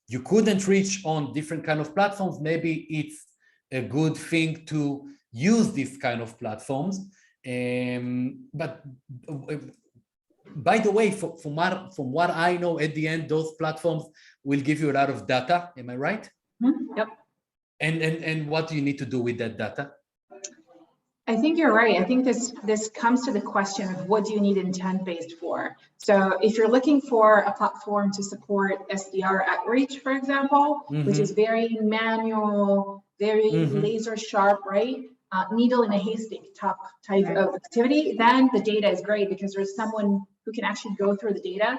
you couldn't reach on different kind of platforms, maybe it's a good thing to use these kind of platforms. But by the way, from what I know, at the end, those platforms will give you a lot of data. Am I right? Mm-hmm. Yep. And what do you need to do with that data? I think you're right. I think this comes to the question of what do you need intent-based for? So if you're looking for a platform to support SDR outreach, for example, which is very manual, very laser sharp, right? Needle in a haystack type of activity, then the data is great, because there's someone who can actually go through the data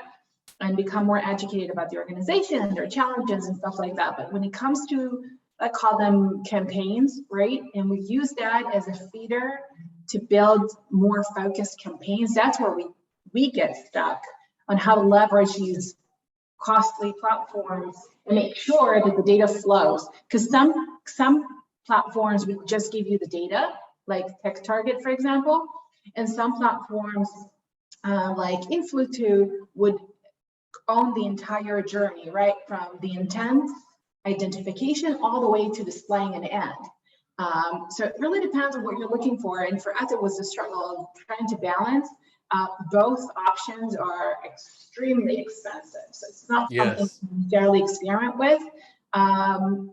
and become more educated about the organization and their challenges and stuff like that. But when it comes to, I call them campaigns, right? And we use that as a feeder to build more focused campaigns. That's where we get stuck on how to leverage these costly platforms and make sure that the data flows. Because some platforms would just give you the data, like TechTarget, for example, and some platforms like Influ2 would own the entire journey, right? From the intent, identification, all the way to displaying an ad. So it really depends on what you're looking for. And for us, it was a struggle of trying to balance. Both options are extremely expensive. So it's not something to necessarily experiment with.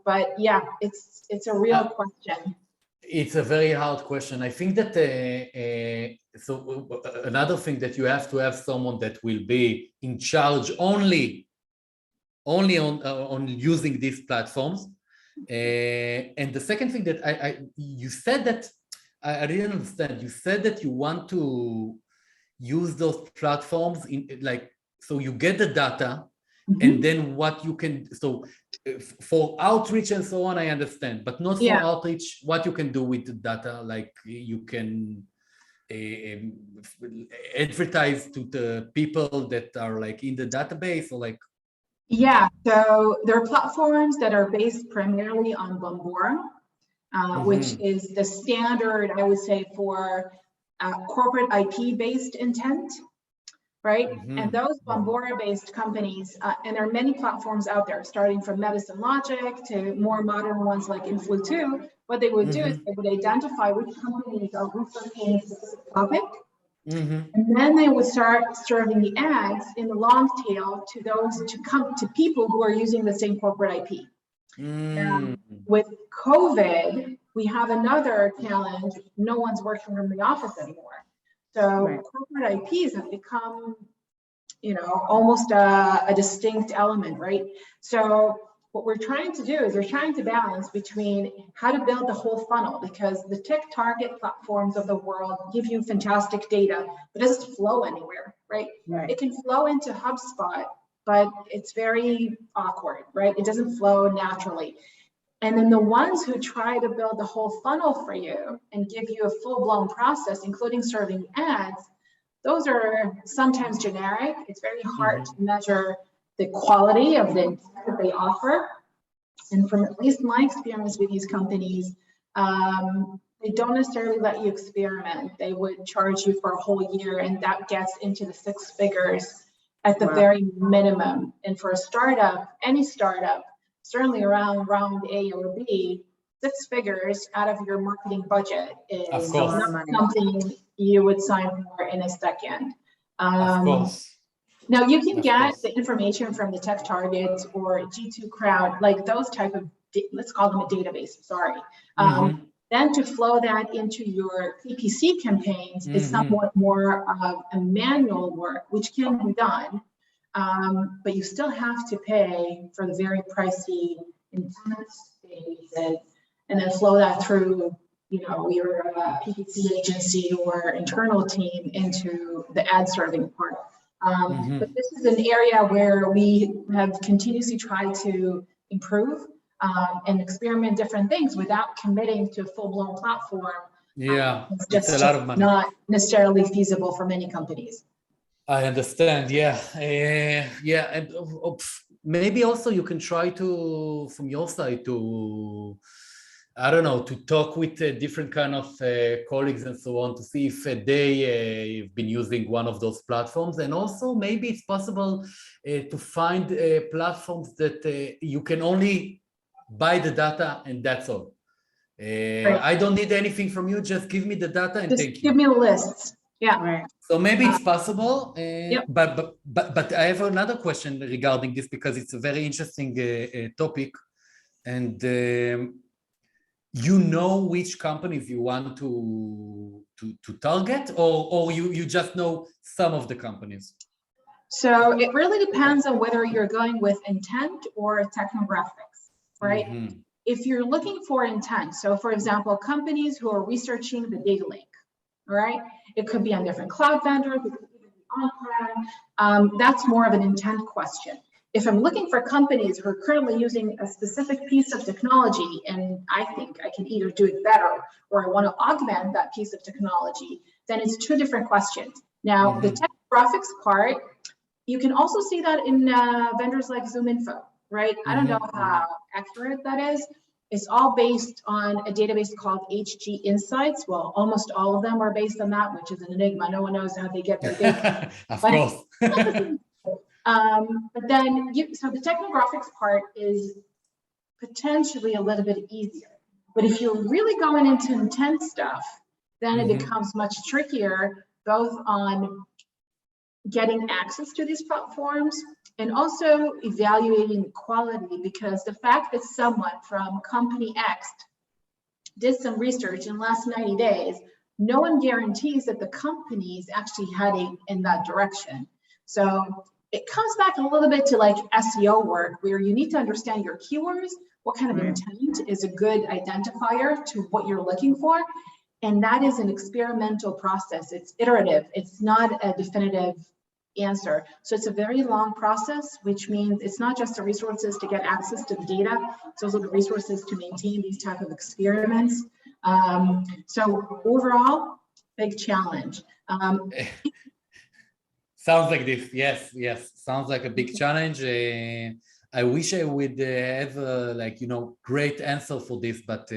But yeah, it's a real question. It's a very hard question. I think that so another thing that you have to have someone that will be in charge only on using these platforms. And the second thing that you said that I didn't understand. You said that you want to use those platforms in so you get the data, and then what you can, so for outreach and so on, I understand, but not for Yeah. outreach. What you can do with the data, like you can advertise to the people that are like in the database, or like. Yeah, so there are platforms that are based primarily on Bombora, which is the standard, I would say, for corporate IP-based intent, right? And those Bombora-based companies, and there are many platforms out there, starting from Medicine Logic to more modern ones like Influ2. What they would do is they would identify which companies are researching a specific topic, and then they would start serving the ads in the long tail to those to come to people who are using the same corporate IP. With COVID, we have another challenge. No one's working from the office anymore. So corporate IPs have become, almost a distinct element, right? So what we're trying to do is we're trying to balance between how to build the whole funnel, because the tech target platforms of the world give you fantastic data, but it doesn't flow anywhere, right? It can flow into HubSpot, but it's very awkward, right? It doesn't flow naturally. And then the ones who try to build the whole funnel for you and give you a full-blown process, including serving ads, those are sometimes generic. It's very hard to measure the quality of the intent that they offer. And from at least my experience with these companies, they don't necessarily let you experiment. They would charge you for a whole year, and that gets into the 6 figures at the very minimum. And for a startup, any startup, certainly around round A or B, 6 figures out of your marketing budget is not something you would sign for in a second. Of course. Now you can get the information from the Tech Target or G2 Crowd, like those type of, let's call them a database, sorry. Then to flow that into your PPC campaigns is somewhat more of a manual work, which can be done. But you still have to pay for the very pricey intent databases, and then flow that through, your PPC agency or internal team into the ad serving part. But this is an area where we have continuously tried to improve and experiment different things without committing to a full-blown platform. It's just a lot of money. Not necessarily feasible for many companies. I understand. And maybe also you can try to, from your side, to, I don't know, to talk with different kind of colleagues and so on, to see if they've been using one of those platforms. And also maybe it's possible to find platforms that you can only buy the data and that's all. I don't need anything from you, just give me the data and thank you. Give me a list. So maybe it's possible, but I have another question regarding this, because it's a very interesting topic, and which companies you want to target, or you just know some of the companies? So it really depends on whether you're going with intent or technographics, right? If you're looking for intent, so for example, companies who are researching the data lake, all right? It could be on different cloud vendors, it could be on-prem. That's more of an intent question. If I'm looking for companies who are currently using a specific piece of technology, and I think I can either do it better, or I want to augment that piece of technology, then it's 2 different questions. Now, the technographics part, you can also see that in vendors like ZoomInfo, right? I don't know how accurate that is. It's all based on a database called HG Insights. Well, almost all of them are based on that, which is an enigma. No one knows how they get their data. Of course. But then, so the technographics part is potentially a little bit easier. But if you're really going into intense stuff, then it becomes much trickier, both on getting access to these platforms and also evaluating the quality, because the fact that someone from company X did some research in the last 90 days, no one guarantees that the company is actually heading in that direction. So it comes back a little bit to like SEO work, where you need to understand your keywords, what kind of intent is a good identifier to what you're looking for. And that is an experimental process. It's iterative. It's not a definitive answer. So it's a very long process, which means it's not just the resources to get access to the data, it's also the resources to maintain these type of experiments. So overall, big challenge. Sounds like this. Yes, yes. Sounds like a big challenge. I wish I would have like, you know, great answer for this, but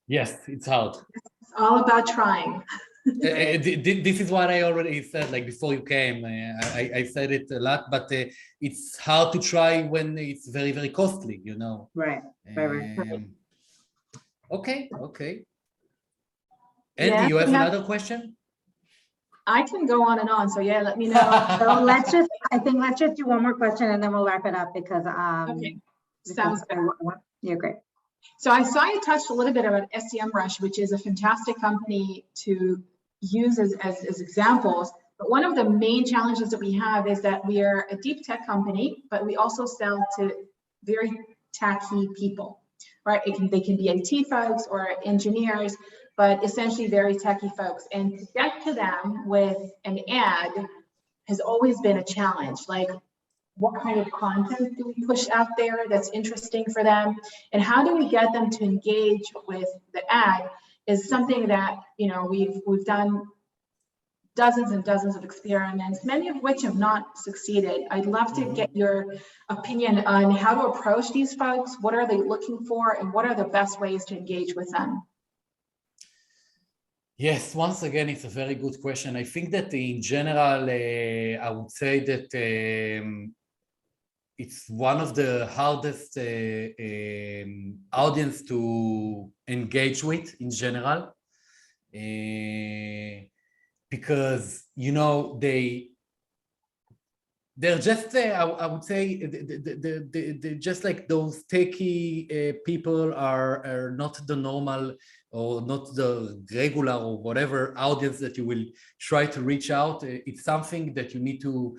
yes, it's hard. It's all about trying. This is what I already said, like before you came. I said it a lot, but it's hard to try when it's very, very costly, you know. Right. Okay, okay. Andy, Yeah, you have another question? I can go on and on, so yeah, let me know. So let's just do one more question and then we'll wrap it up because Okay, sounds good. Yeah, great. So I saw you touched a little bit about SEMrush, which is a fantastic company to use as examples. But one of the main challenges that we have is that we are a deep tech company, but we also sell to very techy people, right? They can be IT folks or engineers, but essentially very techy folks. And to get to them with an ad has always been a challenge. Like, what kind of content do we push out there that's interesting for them? And how do we get them to engage with the ad is something that, you know, we've done dozens and dozens of experiments, many of which have not succeeded. I'd love to get your opinion on how to approach these folks. What are they looking for and what are the best ways to engage with them? Yes, once again, it's a very good question. I think that in general, I would say that it's one of the hardest audience to engage with in general, because, you know, they're just, I would say, they're just like those techie people are not the normal or not the regular or whatever audience that you will try to reach out. It's something that you need to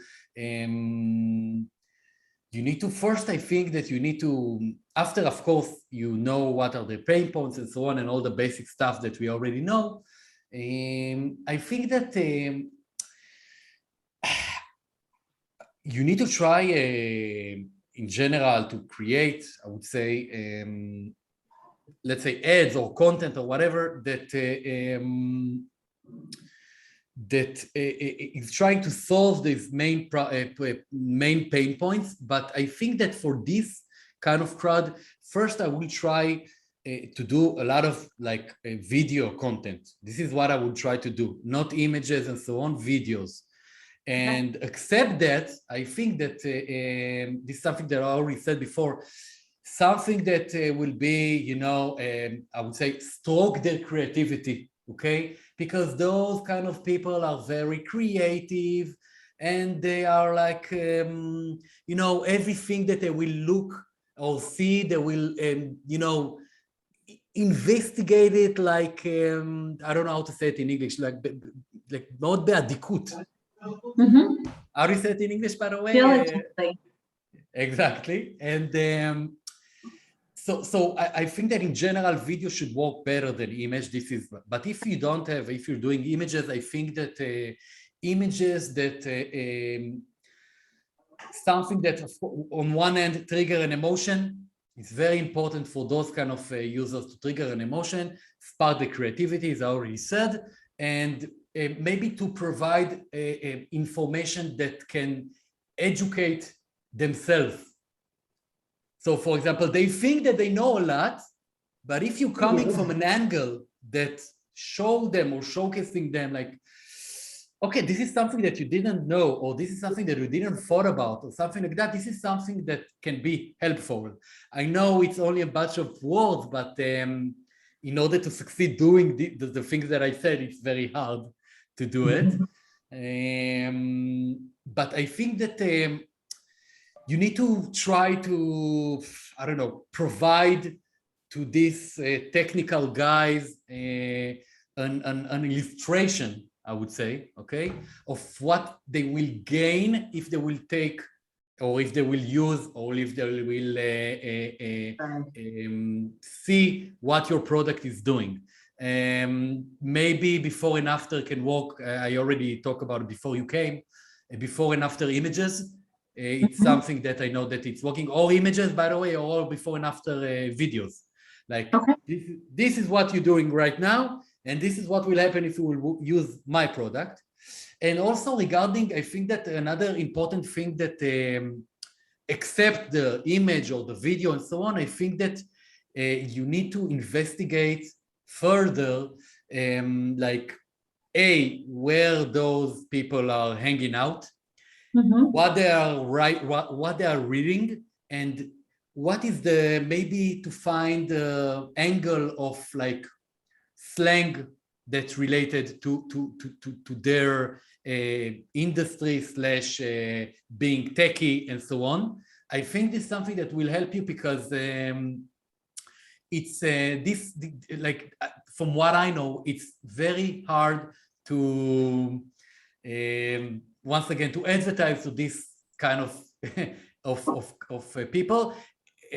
first, I think that you need to, after, of course, you know what are the pain points and so on and all the basic stuff that we already know. I think that you need to try in general to create, I would say, let's say ads or content or whatever that is trying to solve these main pain points. But I think that for this kind of crowd, first I will try to do a lot of like video content. This is what I would try to do, not images and so on, videos. And accept that, I think that this is something that I already said before, something that will be, you know, I would say stroke their creativity, okay? Because those kind of people are very creative and they are like, you know, everything that they will look or see, they will, you know, investigate it like, I don't know how to say it in English, like מאוד באדיקות. How do you say it in English, by the way? Diligently. Exactly. And so I think that in general, video should work better than image. This is, but if you don't have, if you're doing images, I think that images that something that on one end trigger an emotion, it's very important for those kind of users to trigger an emotion, spark the creativity, as I already said, and maybe to provide information that can educate themselves. So for example, they think that they know a lot, but if you're coming from an angle that show them or showcasing them like, okay, this is something that you didn't know, or this is something that you didn't thought about, or something like that, this is something that can be helpful. I know it's only a bunch of words, but in order to succeed doing the things that I said, it's very hard to do it. But I think that you need to try to, I don't know, provide to these technical guys an illustration, I would say, okay, of what they will gain if they will take, or if they will use, or if they will see what your product is doing. Maybe before and after can work. I already talked about it before you came. Before and after images. It's something that I know that it's working. All images, by the way, are all before and after videos. Like this is what you're doing right now, and this is what will happen if you will use my product. And also regarding, I think that another important thing that except the image or the video and so on, I think that you need to investigate further, like where those people are hanging out, what they are what they are reading, and what is the, maybe to find the angle of like slang that's related to their industry slash being techie and so on. I think this is something that will help you because it's like from what I know, it's very hard to once again to advertise to this kind of of people,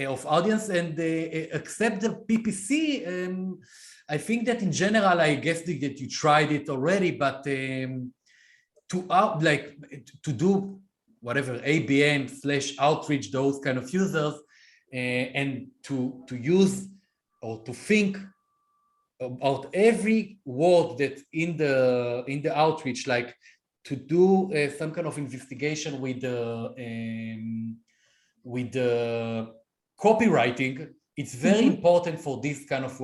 of audience, and accept the PPC. I think that in general, I guess that you tried it already, but to do whatever ABM / outreach those kind of users, and to use or to think about every word that's in the outreach, like to do some kind of investigation with the copywriting. It's very important for this kind of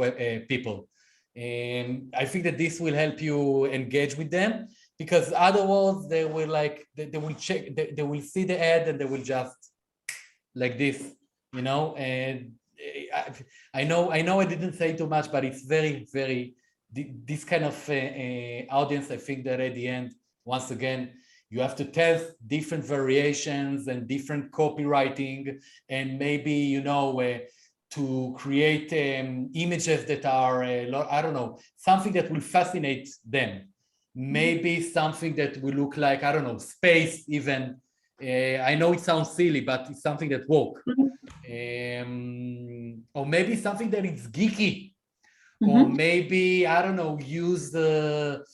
people. I think that this will help you engage with them, because otherwise they will they will check, they will see the ad and they will just like this, you know. And I know I didn't say too much, but it's very this kind of audience. I think that at the end, once again, you have to test different variations and different copywriting, and maybe, you know, to create images that are, I don't know, something that will fascinate them. Maybe something that will look like, I don't know, space even. I know it sounds silly, but it's something that works. Or maybe something that is geeky. Or maybe, I don't know, use the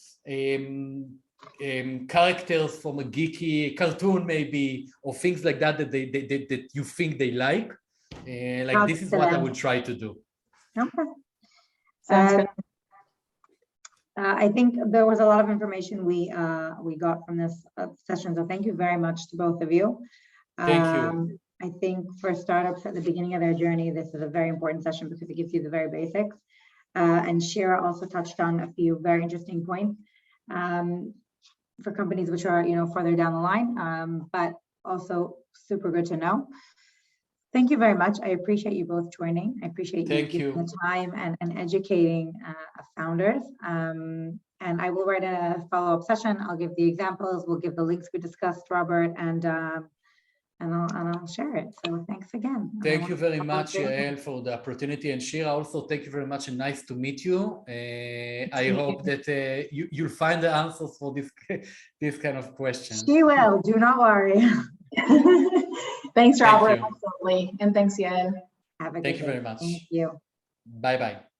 characters from a geeky cartoon maybe, or things like that that you think they like. Like this is what I will try to do. Okay. Sounds good. I think there was a lot of information we got from this session, so thank you very much to both of you. Thank you. I think for startups at the beginning of their journey, this is a very important session because it gives you the very basics. And Shira also touched on a few very interesting points for companies which are, you know, further down the line, but also super good to know. Thank you very much. I appreciate you both joining. I appreciate you giving the time and educating founders. And I will write a follow-up session. I'll give the examples. We'll give the links we discussed, Robert, and I'll share it. So thanks again. Thank you very much, Yael, for the opportunity, and Shira also. Thank you very much, and nice to meet you. I hope that you'll find the answers for this kind of questions. She will. Do not worry. Thanks, Robert. Absolutely, and thanks, Yael. Have a good day. Thank you very much. Thank you. Bye-bye.